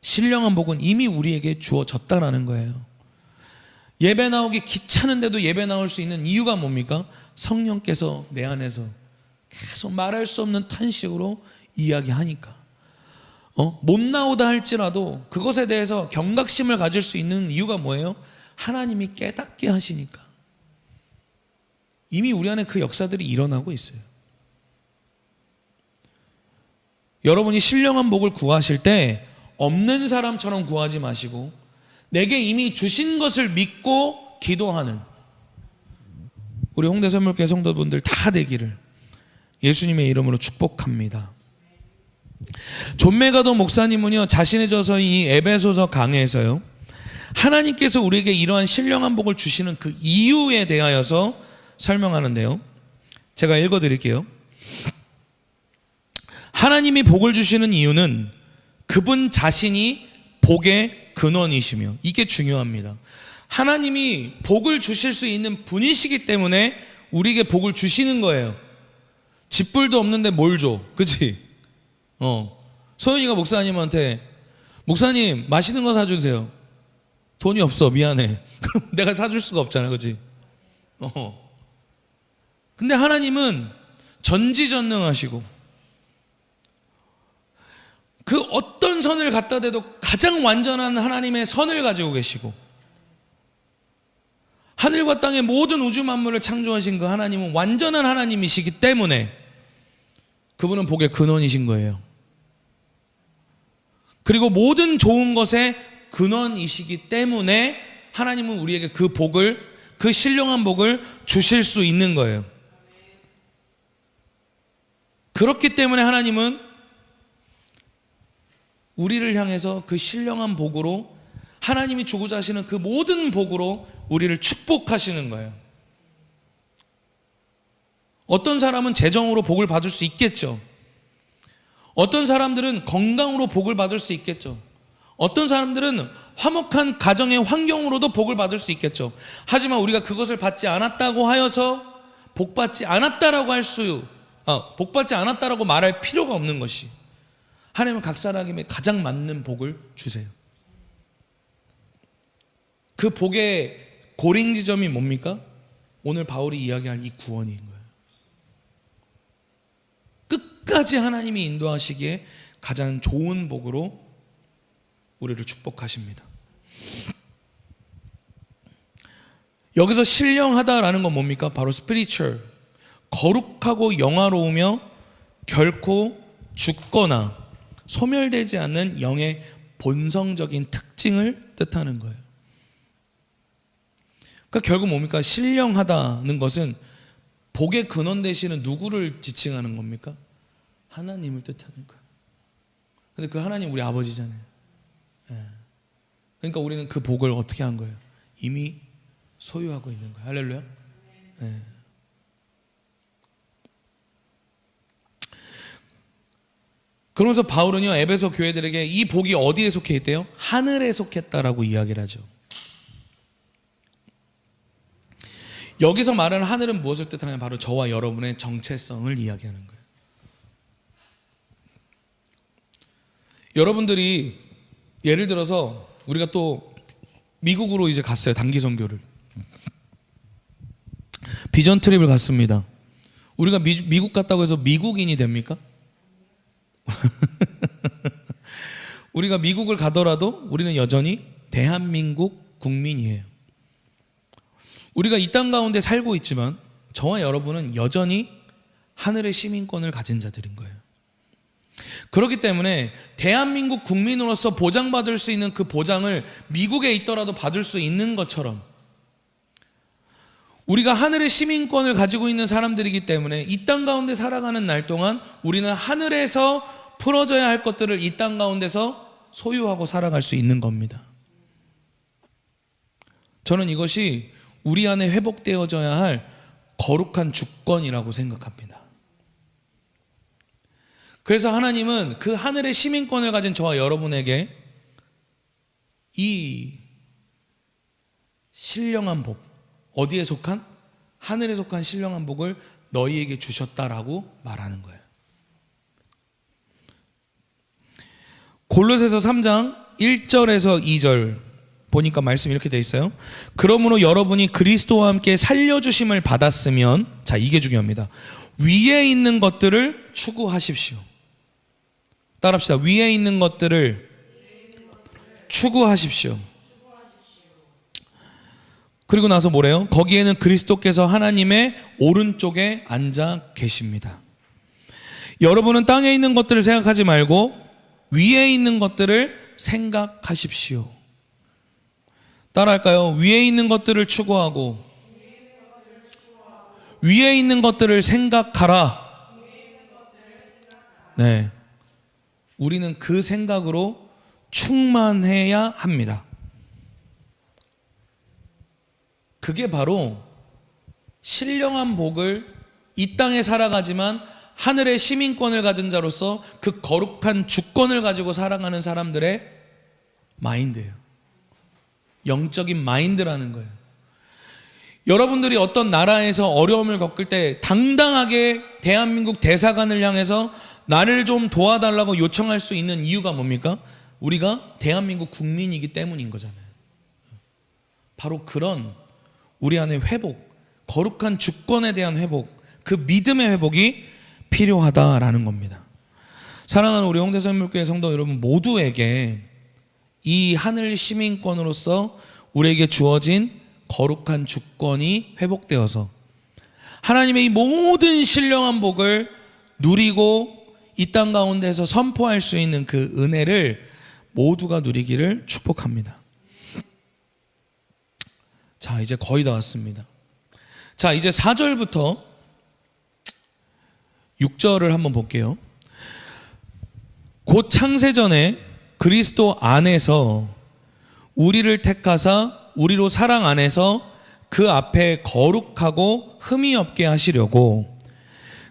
신령한 복은 이미 우리에게 주어졌다라는 거예요. 예배 나오기 귀찮은데도 예배 나올 수 있는 이유가 뭡니까? 성령께서 내 안에서 계속 말할 수 없는 탄식으로 이야기하니까. 못 나오다 할지라도 그것에 대해서 경각심을 가질 수 있는 이유가 뭐예요? 하나님이 깨닫게 하시니까. 이미 우리 안에 그 역사들이 일어나고 있어요. 여러분이 신령한 복을 구하실 때 없는 사람처럼 구하지 마시고 내게 이미 주신 것을 믿고 기도하는 우리 홍대선물교회 성도분들 다 되기를 예수님의 이름으로 축복합니다. 존 메가도 목사님은요, 자신의 저서인 이 에베소서 강해에서요, 하나님께서 우리에게 이러한 신령한 복을 주시는 그 이유에 대하여서 설명하는데요, 제가 읽어드릴게요. 하나님이 복을 주시는 이유는 그분 자신이 복의 근원이시며, 이게 중요합니다. 하나님이 복을 주실 수 있는 분이시기 때문에 우리에게 복을 주시는 거예요. 집불도 없는데 뭘 줘? 그치? 소연이가 목사님한테 목사님 맛있는 거 사주세요. 돈이 없어, 미안해. 그럼 내가 사줄 수가 없잖아, 그치? 근데 하나님은 전지전능하시고 그 어떤 선을 갖다 대도 가장 완전한 하나님의 선을 가지고 계시고, 하늘과 땅의 모든 우주 만물을 창조하신 그 하나님은 완전한 하나님이시기 때문에 그분은 복의 근원이신 거예요. 그리고 모든 좋은 것의 근원이시기 때문에 하나님은 우리에게 그 복을, 그 신령한 복을 주실 수 있는 거예요. 그렇기 때문에 하나님은 우리를 향해서 그 신령한 복으로, 하나님이 주고자 하시는 그 모든 복으로 우리를 축복하시는 거예요. 어떤 사람은 재정으로 복을 받을 수 있겠죠. 어떤 사람들은 건강으로 복을 받을 수 있겠죠. 어떤 사람들은 화목한 가정의 환경으로도 복을 받을 수 있겠죠. 하지만 우리가 그것을 받지 않았다고 하여서 복받지 않았다라고 복받지 않았다라고 말할 필요가 없는 것이, 하나님은 각 사람에게 가장 맞는 복을 주세요. 그 복의 고링 지점이 뭡니까? 오늘 바울이 이야기할 이 구원인 거예요. 끝까지 하나님이 인도하시기에 가장 좋은 복으로 우리를 축복하십니다. 여기서 신령하다라는 건 뭡니까? 바로 spiritual, 거룩하고 영화로우며 결코 죽거나 소멸되지 않는 영의 본성적인 특징을 뜻하는 거예요. 그러니까 결국 뭡니까? 신령하다는 것은 복의 근원 되시는 누구를 지칭하는 겁니까? 하나님을 뜻하는 거예요. 근데 그 하나님 우리 아버지잖아요. 그러니까 우리는 그 복을 어떻게 한 거예요? 이미 소유하고 있는 거예요. 할렐루야. 그러면서 바울은요, 에베소 교회들에게 이 복이 어디에 속해 있대요? 하늘에 속했다라고 이야기를 하죠. 여기서 말하는 하늘은 무엇을 뜻하냐면 바로 저와 여러분의 정체성을 이야기하는 거예요. 여러분들이 예를 들어서 우리가 또 미국으로 이제 갔어요. 단기 선교를. 비전 트립을 갔습니다. 우리가 미국 갔다고 해서 미국인이 됩니까? 우리가 미국을 가더라도 우리는 여전히 대한민국 국민이에요. 우리가 이 땅 가운데 살고 있지만 저와 여러분은 여전히 하늘의 시민권을 가진 자들인 거예요. 그렇기 때문에 대한민국 국민으로서 보장받을 수 있는 그 보장을 미국에 있더라도 받을 수 있는 것처럼, 우리가 하늘의 시민권을 가지고 있는 사람들이기 때문에 이 땅 가운데 살아가는 날 동안 우리는 하늘에서 풀어져야 할 것들을 이 땅 가운데서 소유하고 살아갈 수 있는 겁니다. 저는 이것이 우리 안에 회복되어져야 할 거룩한 주권이라고 생각합니다. 그래서 하나님은 그 하늘의 시민권을 가진 저와 여러분에게 이 신령한 복, 어디에 속한? 하늘에 속한 신령한 복을 너희에게 주셨다라고 말하는 거예요. 골로새서 3장 1절에서 2절 보니까 말씀이 이렇게 돼 있어요. 그러므로 여러분이 그리스도와 함께 살려주심을 받았으면, 자, 이게 중요합니다. 위에 있는 것들을 추구하십시오. 따라합시다. 위에 있는 것들을 추구하십시오. 그리고 나서 뭐래요? 거기에는 그리스도께서 하나님의 오른쪽에 앉아 계십니다. 여러분은 땅에 있는 것들을 생각하지 말고 위에 있는 것들을 생각하십시오. 따라할까요? 위에 있는 것들을 추구하고 위에 있는 것들을 생각하라. 네, 우리는 그 생각으로 충만해야 합니다. 그게 바로 신령한 복을 이 땅에 살아가지만 하늘의 시민권을 가진 자로서 그 거룩한 주권을 가지고 살아가는 사람들의 마인드예요. 영적인 마인드라는 거예요. 여러분들이 어떤 나라에서 어려움을 겪을 때 당당하게 대한민국 대사관을 향해서 나를 좀 도와달라고 요청할 수 있는 이유가 뭡니까? 우리가 대한민국 국민이기 때문인 거잖아요. 바로 그런 우리 안의 회복, 거룩한 주권에 대한 회복, 그 믿음의 회복이 필요하다라는 겁니다. 사랑하는 우리 홍대선물교회 성도 여러분 모두에게 이 하늘 시민권으로서 우리에게 주어진 거룩한 주권이 회복되어서 하나님의 이 모든 신령한 복을 누리고 이 땅 가운데서 선포할 수 있는 그 은혜를 모두가 누리기를 축복합니다. 자, 이제 거의 다 왔습니다. 자, 이제 4절부터 6절을 한번 볼게요. 곧 창세전에 그리스도 안에서 우리를 택하사 우리로 사랑 안에서 그 앞에 거룩하고 흠이 없게 하시려고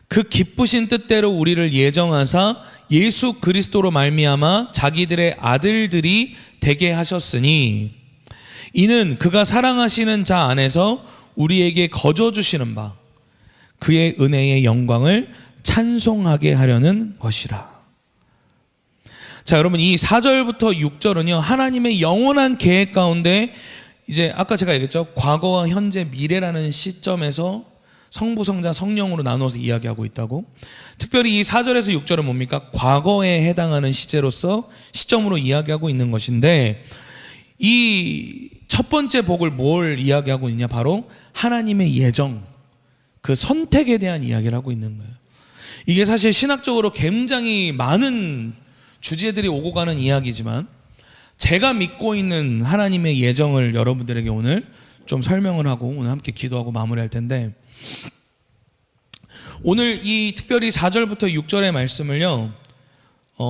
그 기쁘신 뜻대로 우리를 예정하사 예수 그리스도로 말미암아 자기들의 아들들이 되게 하셨으니 이는 그가 사랑하시는 자 안에서 우리에게 거저 주시는 바 그의 은혜의 영광을 찬송하게 하려는 것이라. 자, 여러분, 이 4절부터 6절은요 하나님의 영원한 계획 가운데 이제 아까 제가 얘기했죠, 과거와 현재 미래라는 시점에서 성부, 성자, 성령으로 나누어서 이야기하고 있다고. 특별히 이 4절에서 6절은 뭡니까? 과거에 해당하는 시점으로 이야기하고 있는 것인데, 이 첫 번째 복을 뭘 이야기하고 있냐? 바로 하나님의 예정, 그 선택에 대한 이야기를 하고 있는 거예요. 이게 사실 신학적으로 굉장히 많은 주제들이 오고 가는 이야기지만 제가 믿고 있는 하나님의 예정을 여러분들에게 오늘 좀 설명을 하고 오늘 함께 기도하고 마무리할 텐데, 오늘 이 특별히 4절부터 6절의 말씀을요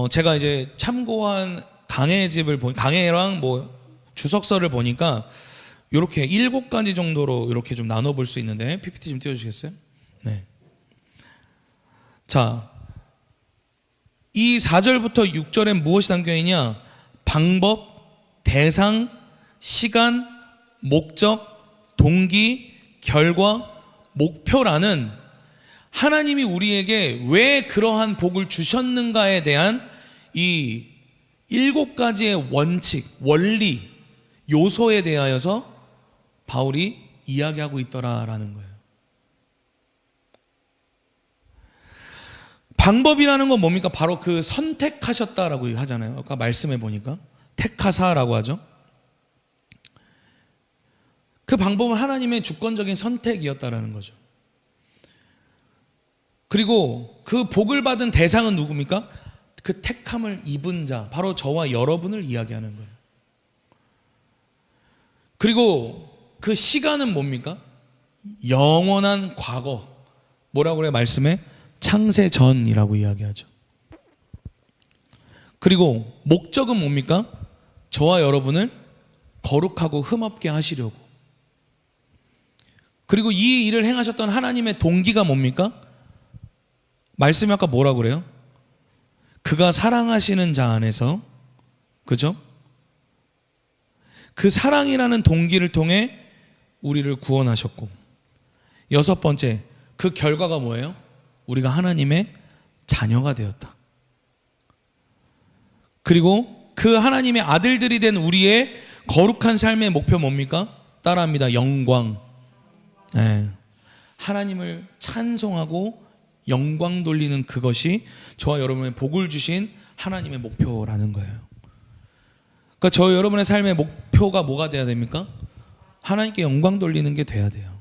제가 이제 참고한 강해랑 뭐 주석서를 보니까 이렇게 7가지 정도로 이렇게 좀 나눠볼 수 있는데, PPT 좀 띄워주시겠어요? 네. 자, 이 4절부터 6절엔 무엇이 담겨있냐? 방법, 대상, 시간, 목적, 동기, 결과, 목표라는 하나님이 우리에게 왜 그러한 복을 주셨는가에 대한 이 7가지의 원칙, 원리, 요소에 대하여서 바울이 이야기하고 있더라라는 거예요. 방법이라는 건 뭡니까? 바로 그 선택하셨다라고 하잖아요. 아까 말씀해 보니까 택하사라고 하죠. 그 방법은 하나님의 주권적인 선택이었다라는 거죠. 그리고 그 복을 받은 대상은 누굽니까? 그 택함을 입은 자, 바로 저와 여러분을 이야기하는 거예요. 그리고 그 시간은 뭡니까? 영원한 과거. 뭐라고 그래요? 말씀에 창세 전이라고 이야기하죠. 그리고 목적은 뭡니까? 저와 여러분을 거룩하고 흠없게 하시려고. 그리고 이 일을 행하셨던 하나님의 동기가 뭡니까? 말씀이 아까 뭐라고 그래요? 그가 사랑하시는 자 안에서, 그죠? 그 사랑이라는 동기를 통해 우리를 구원하셨고, 6번째, 그 결과가 뭐예요? 우리가 하나님의 자녀가 되었다. 그리고 그 하나님의 아들들이 된 우리의 거룩한 삶의 목표 뭡니까? 따라합니다. 영광. 네. 하나님을 찬송하고 영광 돌리는 그것이 저와 여러분의 복을 주신 하나님의 목표라는 거예요. 그러니까 저 여러분의 삶의 목표가 뭐가 돼야 됩니까? 하나님께 영광 돌리는 게 돼야 돼요.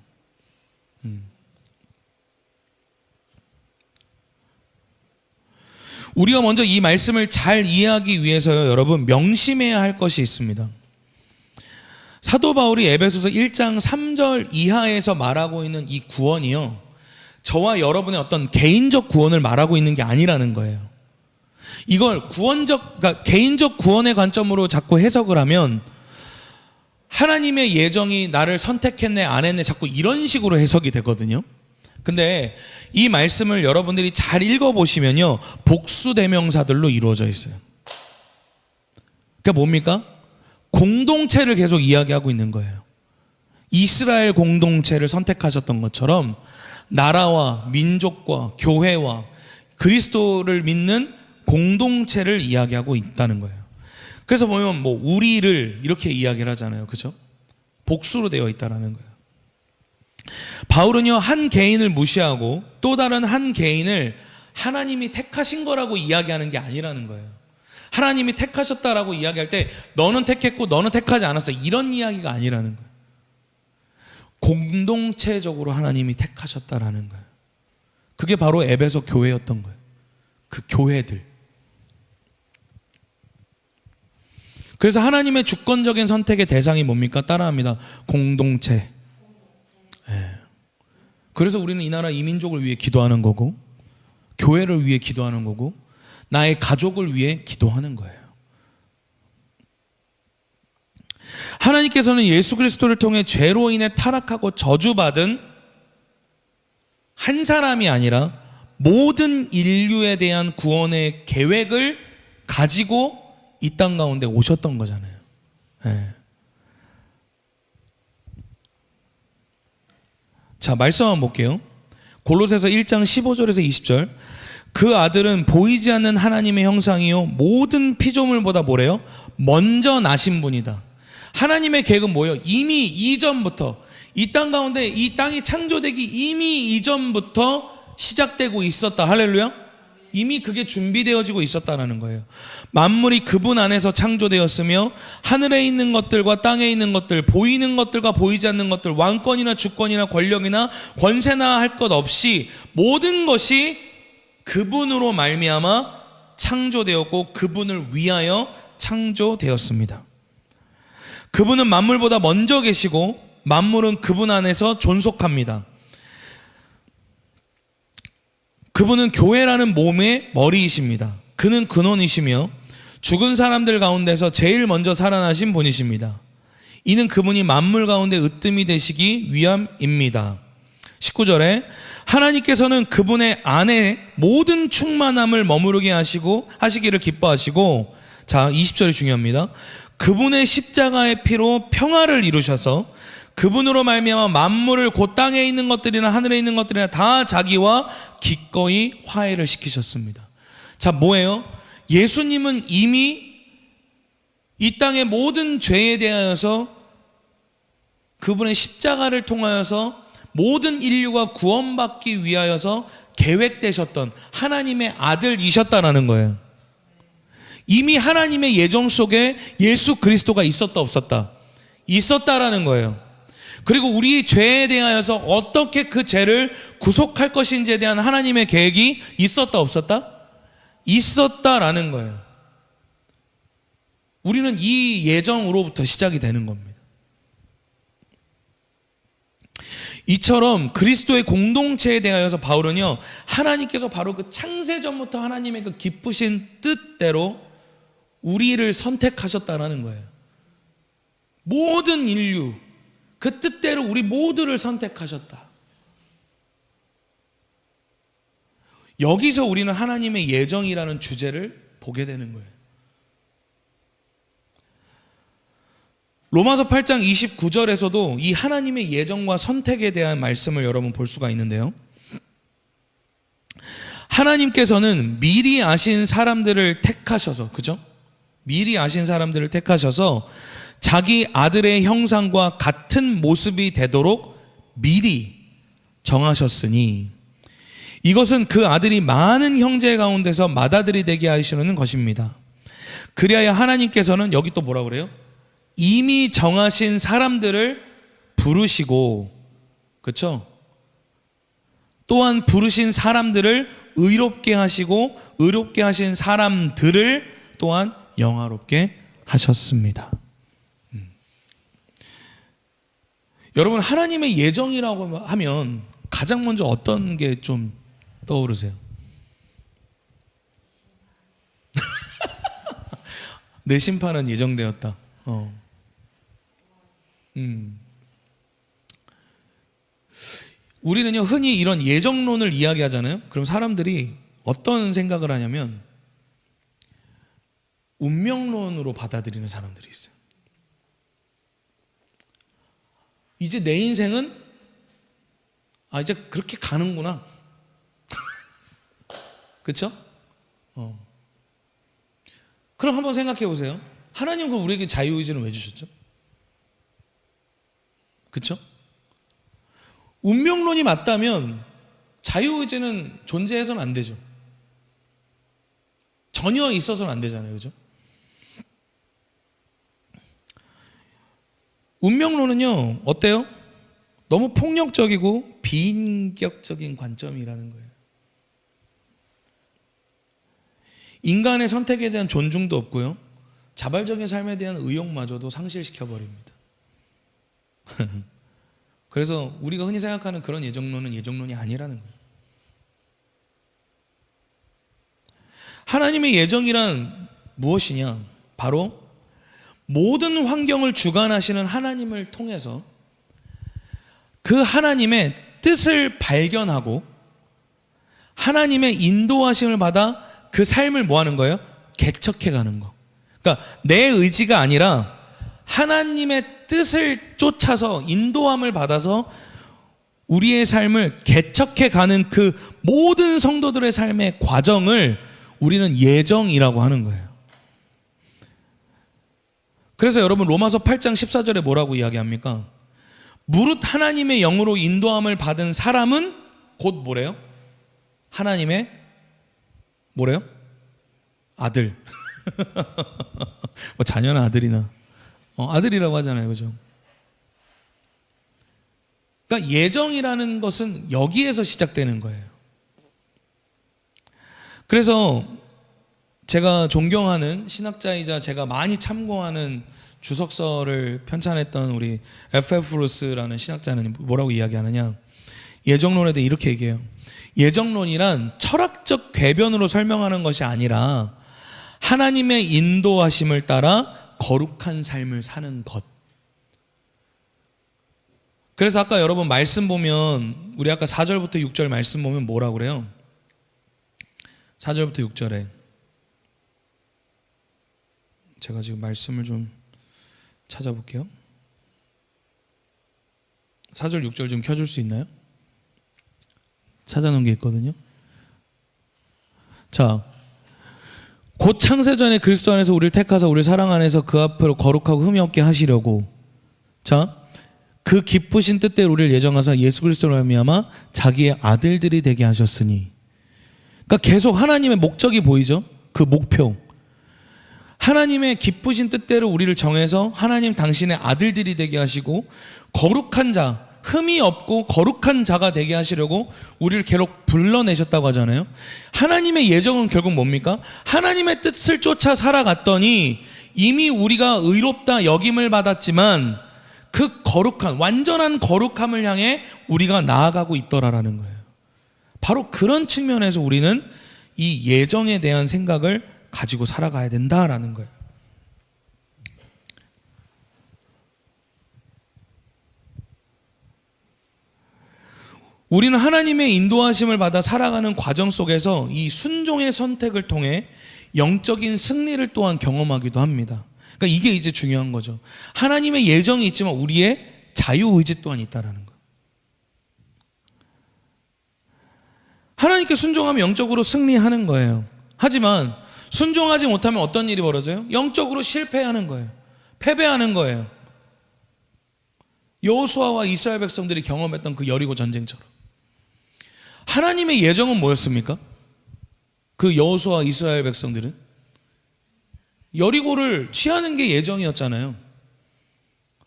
우리가 먼저 이 말씀을 잘 이해하기 위해서요, 여러분, 명심해야 할 것이 있습니다. 사도 바울이 에베소서 1장 3절 이하에서 말하고 있는 이 구원이요, 저와 여러분의 어떤 개인적 구원을 말하고 있는 게 아니라는 거예요. 이걸 그러니까 개인적 구원의 관점으로 자꾸 해석을 하면 하나님의 예정이 나를 선택했네 안 했네 자꾸 이런 식으로 해석이 되거든요. 근데 이 말씀을 여러분들이 잘 읽어보시면요, 복수대명사들로 이루어져 있어요. 그러니까 뭡니까? 공동체를 계속 이야기하고 있는 거예요. 이스라엘 공동체를 선택하셨던 것처럼 나라와 민족과 교회와 그리스도를 믿는 공동체를 이야기하고 있다는 거예요. 그래서 보면 뭐 우리를 이렇게 이야기를 하잖아요. 그죠? 복수로 되어 있다는 거예요. 바울은요, 한 개인을 무시하고 또 다른 한 개인을 하나님이 택하신 거라고 이야기하는 게 아니라는 거예요. 하나님이 택하셨다라고 이야기할 때 너는 택했고 너는 택하지 않았어, 이런 이야기가 아니라는 거예요. 공동체적으로 하나님이 택하셨다라는 거예요. 그게 바로 에베소 교회였던 거예요. 그 교회들. 그래서 하나님의 주권적인 선택의 대상이 뭡니까? 따라합니다. 공동체. 네. 그래서 우리는 이 나라 이 민족을 위해 기도하는 거고, 교회를 위해 기도하는 거고, 나의 가족을 위해 기도하는 거예요. 하나님께서는 예수 그리스도를 통해 죄로 인해 타락하고 저주받은 한 사람이 아니라 모든 인류에 대한 구원의 계획을 가지고 이 땅 가운데 오셨던 거잖아요. 네. 자, 말씀 한번 볼게요. 골로새서 1장 15절에서 20절. 그 아들은 보이지 않는 하나님의 형상이요 모든 피조물보다 뭐래요? 먼저 나신 분이다. 하나님의 계획은 뭐예요? 이미 이전부터, 이 땅 가운데 이 땅이 창조되기 이미 이전부터 시작되고 있었다. 할렐루야. 이미 그게 준비되어지고 있었다는 거예요. 만물이 그분 안에서 창조되었으며 하늘에 있는 것들과 땅에 있는 것들, 보이는 것들과 보이지 않는 것들, 왕권이나 주권이나 권력이나 권세나 할 것 없이 모든 것이 그분으로 말미암아 창조되었고 그분을 위하여 창조되었습니다. 그분은 만물보다 먼저 계시고 만물은 그분 안에서 존속합니다. 그분은 교회라는 몸의 머리이십니다. 그는 근원이시며 죽은 사람들 가운데서 제일 먼저 살아나신 분이십니다. 이는 그분이 만물 가운데 으뜸이 되시기 위함입니다. 19절에 하나님께서는 그분의 안에 모든 충만함을 머무르게 하시기를 기뻐하시고, 자 20절이 중요합니다. 그분의 십자가의 피로 평화를 이루셔서 그분으로 말미암아 만물을 곧 땅에 있는 것들이나 하늘에 있는 것들이나 다 자기와 기꺼이 화해를 시키셨습니다. 자, 뭐예요? 예수님은 이미 이 땅의 모든 죄에 대하여서 그분의 십자가를 통하여서 모든 인류가 구원받기 위하여서 계획되셨던 하나님의 아들이셨다라는 거예요. 이미 하나님의 예정 속에 예수 그리스도가 있었다 없었다? 있었다라는 거예요. 그리고 우리 죄에 대하여서 어떻게 그 죄를 구속할 것인지에 대한 하나님의 계획이 있었다 없었다? 있었다라는 거예요. 우리는 이 예정으로부터 시작이 되는 겁니다. 이처럼 그리스도의 공동체에 대하여서 바울은요, 하나님께서 바로 그 창세전부터 하나님의 그 기쁘신 뜻대로 우리를 선택하셨다라는 거예요. 모든 인류, 그 뜻대로 우리 모두를 선택하셨다. 여기서 우리는 하나님의 예정이라는 주제를 보게 되는 거예요. 로마서 8장 29절에서도 이 하나님의 예정과 선택에 대한 말씀을 여러분 볼 수가 있는데요. 하나님께서는 미리 아신 사람들을 택하셔서, 그죠? 미리 아신 사람들을 택하셔서 자기 아들의 형상과 같은 모습이 되도록 미리 정하셨으니 이것은 그 아들이 많은 형제 가운데서 맏아들이 되게 하시려는 것입니다. 그리하여 하나님께서는 여기 또 뭐라 그래요? 이미 정하신 사람들을 부르시고, 그렇죠? 또한 부르신 사람들을 의롭게 하시고 의롭게 하신 사람들을 또한 영화롭게 하셨습니다. 여러분, 하나님의 예정이라고 하면 가장 먼저 어떤 게 좀 떠오르세요? 내 심판은 예정되었다. 우리는요, 흔히 이런 예정론을 이야기하잖아요. 그럼 사람들이 어떤 생각을 하냐면 운명론으로 받아들이는 사람들이 있어요. 이제 내 인생은 이제 그렇게 가는구나. 그렇죠? 그럼 한번 생각해 보세요. 하나님은 그럼 우리에게 자유의지는 왜 주셨죠? 그렇죠? 운명론이 맞다면 자유의지는 존재해서는 안 되죠. 전혀 있어서는 안 되잖아요. 그렇죠? 운명론은요, 어때요? 너무 폭력적이고 비인격적인 관점이라는 거예요. 인간의 선택에 대한 존중도 없고요, 자발적인 삶에 대한 의욕마저도 상실시켜버립니다. 그래서 우리가 흔히 생각하는 그런 예정론은 예정론이 아니라는 거예요. 하나님의 예정이란 무엇이냐? 바로 모든 환경을 주관하시는 하나님을 통해서 그 하나님의 뜻을 발견하고 하나님의 인도하심을 받아 그 삶을 뭐 하는 거예요? 개척해 가는 거. 그러니까 내 의지가 아니라 하나님의 뜻을 쫓아서 인도함을 받아서 우리의 삶을 개척해 가는 그 모든 성도들의 삶의 과정을 우리는 예정이라고 하는 거예요. 그래서 여러분 로마서 8장 14절에 뭐라고 이야기합니까? 무릇 하나님의 영으로 인도함을 받은 사람은 곧 뭐래요? 하나님의 뭐래요? 아들. 뭐 자녀나 아들이나 아들이라고 하잖아요, 그죠? 그러니까 예정이라는 것은 여기에서 시작되는 거예요. 그래서 제가 존경하는 신학자이자 제가 많이 참고하는 주석서를 편찬했던 우리 F.F. 루스라는 신학자는 뭐라고 이야기하느냐, 예정론에 대해 이렇게 얘기해요. 예정론이란 철학적 궤변으로 설명하는 것이 아니라 하나님의 인도하심을 따라 거룩한 삶을 사는 것. 그래서 아까 여러분 말씀 보면 우리 아까 4절부터 6절 말씀 보면 뭐라고 그래요? 4절부터 6절에 제가 지금 말씀을 좀 찾아볼게요. 4절 6절 좀 켜줄 수 있나요? 찾아놓은 게 있거든요. 자, 곧 창세전에 그리스도 안에서 우리를 택하사 우리를 사랑 안에서 그 앞으로 거룩하고 흠이 없게 하시려고, 자, 그 기쁘신 뜻대로 우리를 예정하사 예수 그리스도로 말미암아 자기의 아들들이 되게 하셨으니. 그러니까 계속 하나님의 목적이 보이죠? 그 목표. 하나님의 기쁘신 뜻대로 우리를 정해서 하나님 당신의 아들들이 되게 하시고 거룩한 자, 흠이 없고 거룩한 자가 되게 하시려고 우리를 계속 불러내셨다고 하잖아요. 하나님의 예정은 결국 뭡니까? 하나님의 뜻을 쫓아 살아갔더니 이미 우리가 의롭다 여김을 받았지만 그 거룩한, 완전한 거룩함을 향해 우리가 나아가고 있더라라는 거예요. 바로 그런 측면에서 우리는 이 예정에 대한 생각을 가지고 살아가야 된다라는 거예요. 우리는 하나님의 인도하심을 받아 살아가는 과정 속에서 이 순종의 선택을 통해 영적인 승리를 또한 경험하기도 합니다. 그러니까 이게 이제 중요한 거죠. 하나님의 예정이 있지만 우리의 자유의지 또한 있다라는 거예요. 하나님께 순종하면 영적으로 승리하는 거예요. 하지만 순종하지 못하면 어떤 일이 벌어져요? 영적으로 실패하는 거예요. 패배하는 거예요. 여호수아와 이스라엘 백성들이 경험했던 그 여리고 전쟁처럼. 하나님의 예정은 뭐였습니까? 그 여호수아와 이스라엘 백성들은 여리고를 취하는 게 예정이었잖아요.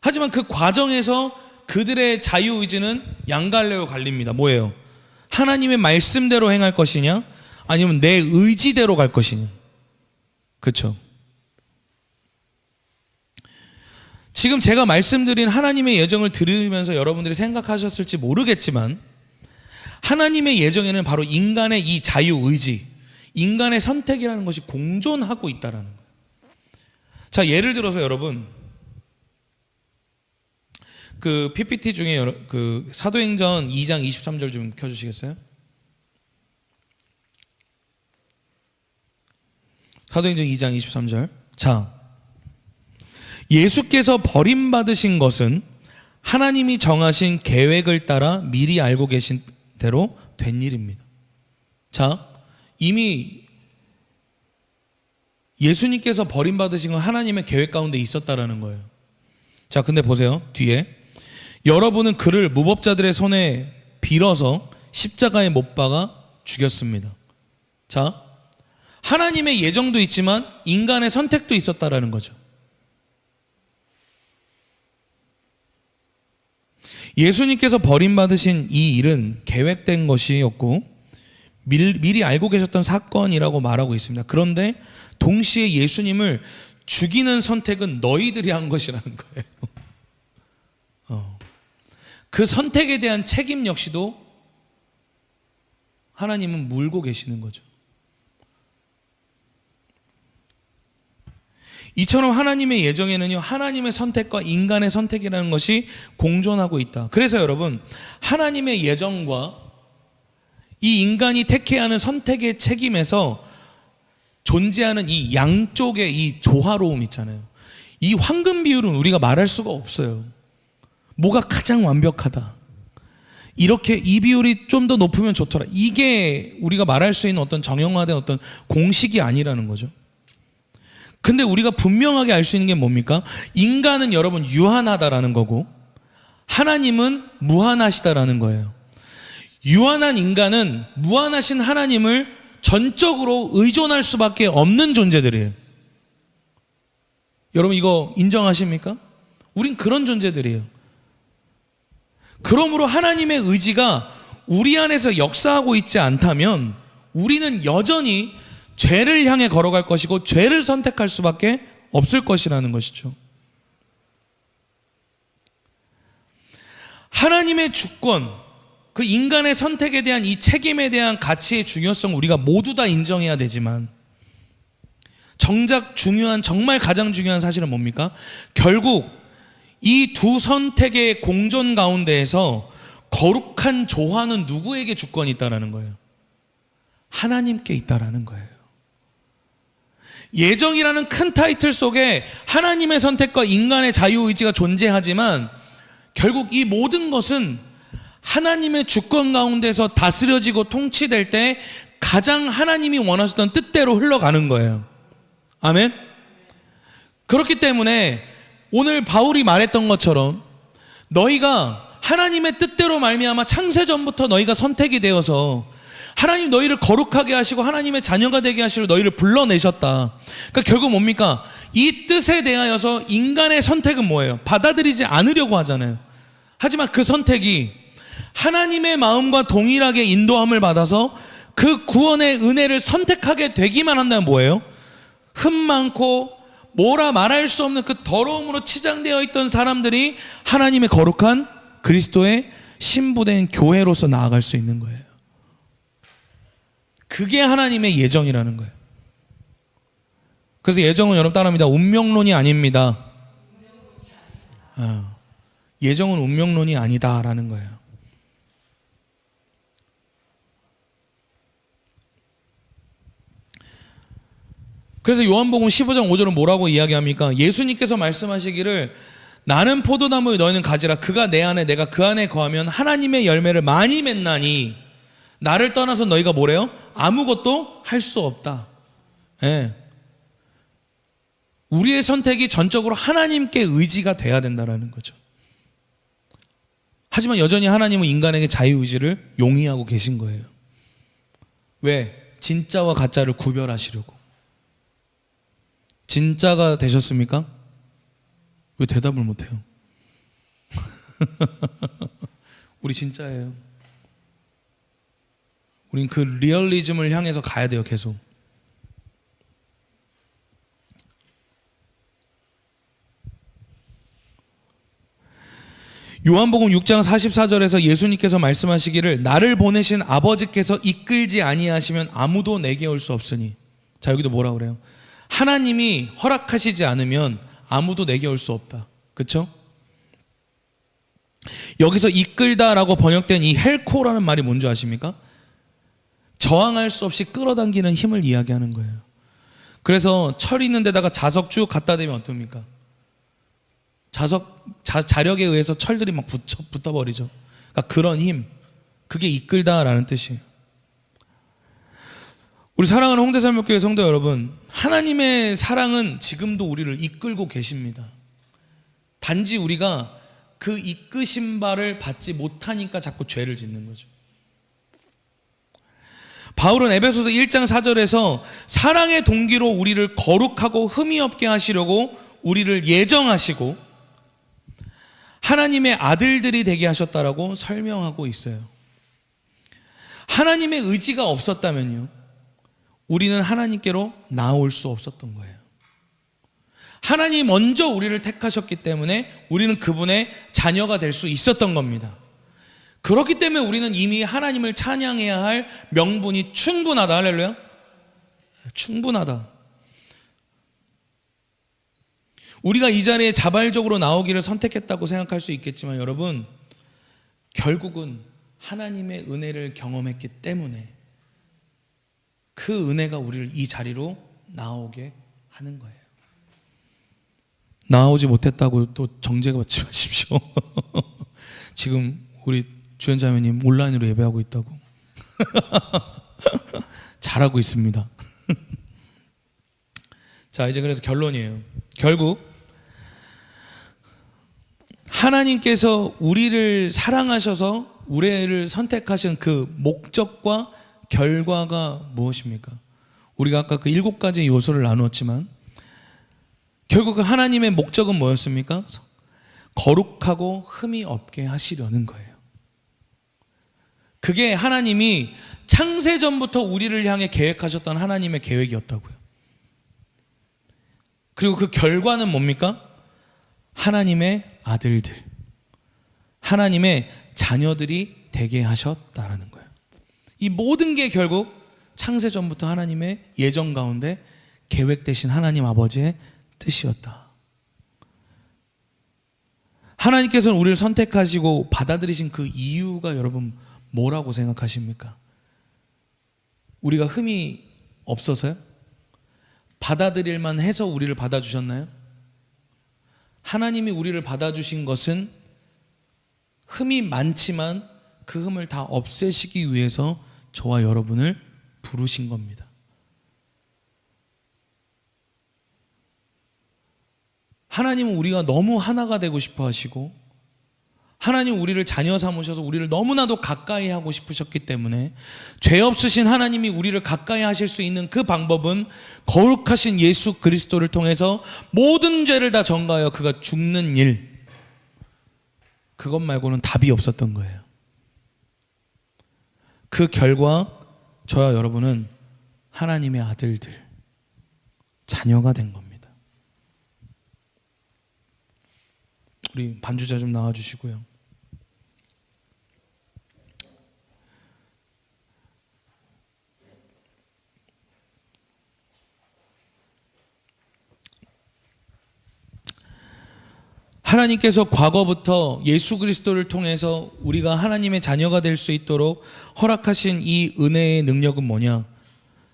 하지만 그 과정에서 그들의 자유의지는 양갈래로 갈립니다. 뭐예요? 하나님의 말씀대로 행할 것이냐, 아니면 내 의지대로 갈 것이냐. 그렇죠? 지금 제가 말씀드린 하나님의 예정을 들으면서 여러분들이 생각하셨을지 모르겠지만 하나님의 예정에는 바로 인간의 이 자유의지, 인간의 선택이라는 것이 공존하고 있다는 거예요. 자, 예를 들어서 여러분 그 PPT 중에 그 사도행전 2장 23절 좀 켜주시겠어요? 사도행전 2장 23절. 자, 예수께서 버림받으신 것은 하나님이 정하신 계획을 따라 미리 알고 계신 대로 된 일입니다. 자, 이미 예수님께서 버림받으신 건 하나님의 계획 가운데 있었다라는 거예요. 자, 근데 보세요. 뒤에 여러분은 그를 무법자들의 손에 빌어서 십자가에 못 박아 죽였습니다. 자, 하나님의 예정도 있지만 인간의 선택도 있었다라는 거죠. 예수님께서 버림받으신 이 일은 계획된 것이었고 미리 알고 계셨던 사건이라고 말하고 있습니다. 그런데 동시에 예수님을 죽이는 선택은 너희들이 한 것이라는 거예요. 그 선택에 대한 책임 역시도 하나님은 물고 계시는 거죠. 이처럼 하나님의 예정에는요, 하나님의 선택과 인간의 선택이라는 것이 공존하고 있다. 그래서 여러분, 하나님의 예정과 이 인간이 택해야 하는 선택의 책임에서 존재하는 이 양쪽의 이 조화로움 있잖아요. 이 황금 비율은 우리가 말할 수가 없어요. 뭐가 가장 완벽하다, 이렇게 이 비율이 좀 더 높으면 좋더라, 이게 우리가 말할 수 있는 어떤 정형화된 어떤 공식이 아니라는 거죠. 근데 우리가 분명하게 알 수 있는 게 뭡니까? 인간은 여러분 유한하다라는 거고, 하나님은 무한하시다라는 거예요. 유한한 인간은 무한하신 하나님을 전적으로 의존할 수밖에 없는 존재들이에요. 여러분 이거 인정하십니까? 우린 그런 존재들이에요. 그러므로 하나님의 의지가 우리 안에서 역사하고 있지 않다면 우리는 여전히 죄를 향해 걸어갈 것이고 죄를 선택할 수밖에 없을 것이라는 것이죠. 하나님의 주권, 그 인간의 선택에 대한 이 책임에 대한 가치의 중요성 우리가 모두 다 인정해야 되지만, 정작 중요한, 정말 가장 중요한 사실은 뭡니까? 결국 이 두 선택의 공존 가운데에서 거룩한 조화는 누구에게 주권이 있다라는 거예요? 하나님께 있다라는 거예요. 예정이라는 큰 타이틀 속에 하나님의 선택과 인간의 자유의지가 존재하지만 결국 이 모든 것은 하나님의 주권 가운데서 다스려지고 통치될 때 가장 하나님이 원하셨던 뜻대로 흘러가는 거예요. 아멘? 그렇기 때문에 오늘 바울이 말했던 것처럼 너희가 하나님의 뜻대로 말미암아 창세전부터 너희가 선택이 되어서 하나님 너희를 거룩하게 하시고 하나님의 자녀가 되게 하시려 너희를 불러내셨다. 그러니까 결국 뭡니까? 이 뜻에 대하여서 인간의 선택은 뭐예요? 받아들이지 않으려고 하잖아요. 하지만 그 선택이 하나님의 마음과 동일하게 인도함을 받아서 그 구원의 은혜를 선택하게 되기만 한다면 뭐예요? 흠 많고 뭐라 말할 수 없는 그 더러움으로 치장되어 있던 사람들이 하나님의 거룩한 그리스도의 신부된 교회로서 나아갈 수 있는 거예요. 그게 하나님의 예정이라는 거예요. 그래서 예정은 여러분 따라합니다. 운명론이 아닙니다. 예정은 운명론이 아니다라는 거예요. 그래서 요한복음 15장 5절은 뭐라고 이야기합니까? 예수님께서 말씀하시기를 나는 포도나무에 너희는 가지라. 그가 내 안에 내가 그 안에 거하면 하나님의 열매를 많이 맺나니 나를 떠나서 너희가 뭐래요? 아무것도 할 수 없다. 예. 우리의 선택이 전적으로 하나님께 의지가 돼야 된다는 거죠. 하지만 여전히 하나님은 인간에게 자유의지를 용의하고 계신 거예요. 왜? 진짜와 가짜를 구별하시려고. 진짜가 되셨습니까? 왜 대답을 못해요? 우리 진짜예요. 우린 그 리얼리즘을 향해서 가야 돼요. 계속. 요한복음 6장 44절에서 예수님께서 말씀하시기를 나를 보내신 아버지께서 이끌지 아니하시면 아무도 내게 올 수 없으니. 자, 여기도 뭐라 그래요? 하나님이 허락하시지 않으면 아무도 내게 올 수 없다. 그렇죠? 여기서 이끌다라고 번역된 이 헬코라는 말이 뭔지 아십니까? 저항할 수 없이 끌어당기는 힘을 이야기하는 거예요. 그래서 철 있는 데다가 자석 쭉 갖다 대면 어떻습니까? 자력에 의해서 철들이 막 붙어버리죠. 그러니까 그런 힘, 그게 이끌다라는 뜻이에요. 우리 사랑하는 홍대산목교회 성도 여러분, 하나님의 사랑은 지금도 우리를 이끌고 계십니다. 단지 우리가 그 이끄신 바를 받지 못하니까 자꾸 죄를 짓는 거죠. 바울은 에베소서 1장 4절에서 사랑의 동기로 우리를 거룩하고 흠이 없게 하시려고 우리를 예정하시고 하나님의 아들들이 되게 하셨다라고 설명하고 있어요. 하나님의 의지가 없었다면요, 우리는 하나님께로 나올 수 없었던 거예요. 하나님이 먼저 우리를 택하셨기 때문에 우리는 그분의 자녀가 될 수 있었던 겁니다. 그렇기 때문에 우리는 이미 하나님을 찬양해야 할 명분이 충분하다. 할렐루야. 충분하다. 우리가 이 자리에 자발적으로 나오기를 선택했다고 생각할 수 있겠지만 여러분, 결국은 하나님의 은혜를 경험했기 때문에 그 은혜가 우리를 이 자리로 나오게 하는 거예요. 나오지 못했다고 또 정죄 받지 마십시오. 지금 우리 주연자매님 온라인으로 예배하고 있다고. 잘하고 있습니다. 자, 이제 그래서 결론이에요. 결국 하나님께서 우리를 사랑하셔서 우리를 선택하신 그 목적과 결과가 무엇입니까? 우리가 아까 그 7가지 요소를 나누었지만 결국 그 하나님의 목적은 뭐였습니까? 거룩하고 흠이 없게 하시려는 거예요. 그게 하나님이 창세전부터 우리를 향해 계획하셨던 하나님의 계획이었다고요. 그리고 그 결과는 뭡니까? 하나님의 아들들, 하나님의 자녀들이 되게 하셨다라는 거예요. 이 모든 게 결국 창세전부터 하나님의 예정 가운데 계획되신 하나님 아버지의 뜻이었다. 하나님께서는 우리를 선택하시고 받아들이신 그 이유가 여러분 뭐라고 생각하십니까? 우리가 흠이 없어서요? 받아들일만 해서 우리를 받아주셨나요? 하나님이 우리를 받아주신 것은 흠이 많지만 그 흠을 다 없애시기 위해서 저와 여러분을 부르신 겁니다. 하나님은 우리가 너무 하나가 되고 싶어 하시고 하나님 우리를 자녀 삼으셔서 우리를 너무나도 가까이 하고 싶으셨기 때문에 죄 없으신 하나님이 우리를 가까이 하실 수 있는 그 방법은 거룩하신 예수 그리스도를 통해서 모든 죄를 다 전가하여 그가 죽는 일, 그것 말고는 답이 없었던 거예요. 그 결과 저와 여러분은 하나님의 아들들, 자녀가 된 겁니다. 우리 반주자 좀 나와주시고요. 하나님께서 과거부터 예수 그리스도를 통해서 우리가 하나님의 자녀가 될 수 있도록 허락하신 이 은혜의 능력은 뭐냐?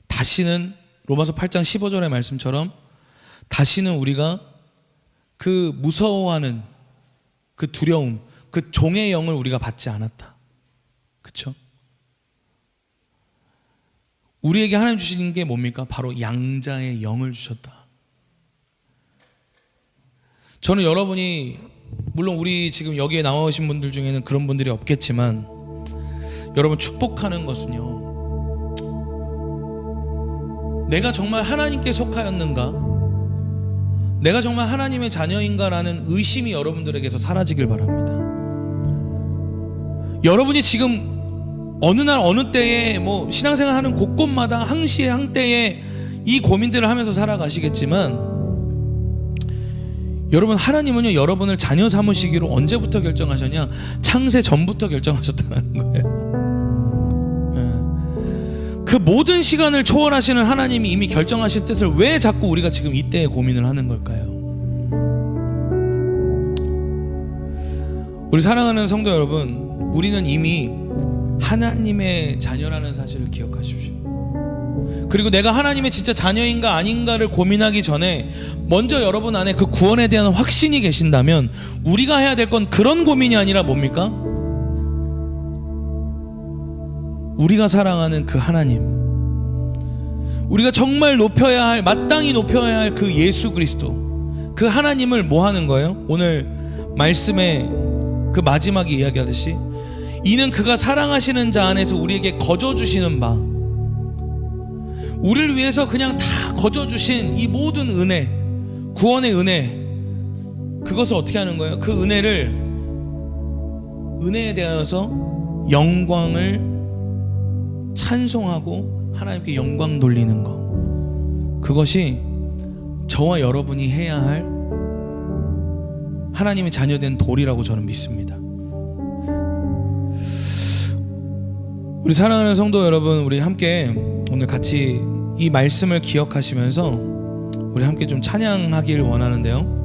다시는 로마서 8장 15절의 말씀처럼 다시는 우리가 그 무서워하는 그 두려움, 그 종의 영을 우리가 받지 않았다. 그렇죠? 우리에게 하나님 주시는 게 뭡니까? 바로 양자의 영을 주셨다. 저는 여러분이 물론 우리 지금 여기에 나오신 분들 중에는 그런 분들이 없겠지만 여러분 축복하는 것은요, 내가 정말 하나님께 속하였는가? 내가 정말 하나님의 자녀인가라는 의심이 여러분들에게서 사라지길 바랍니다. 여러분이 지금 어느 날 어느 때에 뭐 신앙생활 하는 곳곳마다 항시에 항때에 이 고민들을 하면서 살아가시겠지만 여러분, 하나님은요 여러분을 자녀 삼으시기로 언제부터 결정하셨냐? 창세 전부터 결정하셨다는 거예요. 그 모든 시간을 초월하시는 하나님이 이미 결정하신 뜻을 왜 자꾸 우리가 지금 이때에 고민을 하는 걸까요? 우리 사랑하는 성도 여러분, 우리는 이미 하나님의 자녀라는 사실을 기억하십시오. 그리고 내가 하나님의 진짜 자녀인가 아닌가를 고민하기 전에 먼저 여러분 안에 그 구원에 대한 확신이 계신다면 우리가 해야 될 건 그런 고민이 아니라 뭡니까? 우리가 사랑하는 그 하나님, 우리가 정말 높여야 할, 마땅히 높여야 할 그 예수 그리스도, 그 하나님을 뭐 하는 거예요? 오늘 말씀의 그 마지막에 이야기하듯이 이는 그가 사랑하시는 자 안에서 우리에게 거저주시는 바, 우리를 위해서 그냥 다 거저주신 이 모든 은혜, 구원의 은혜, 그것을 어떻게 하는 거예요? 그 은혜에 대하여서 영광을 찬송하고 하나님께 영광 돌리는 것, 그것이 저와 여러분이 해야 할 하나님의 자녀된 도리라고 저는 믿습니다. 우리 사랑하는 성도 여러분, 우리 함께 오늘 같이 이 말씀을 기억하시면서 우리 함께 좀 찬양하길 원하는데요.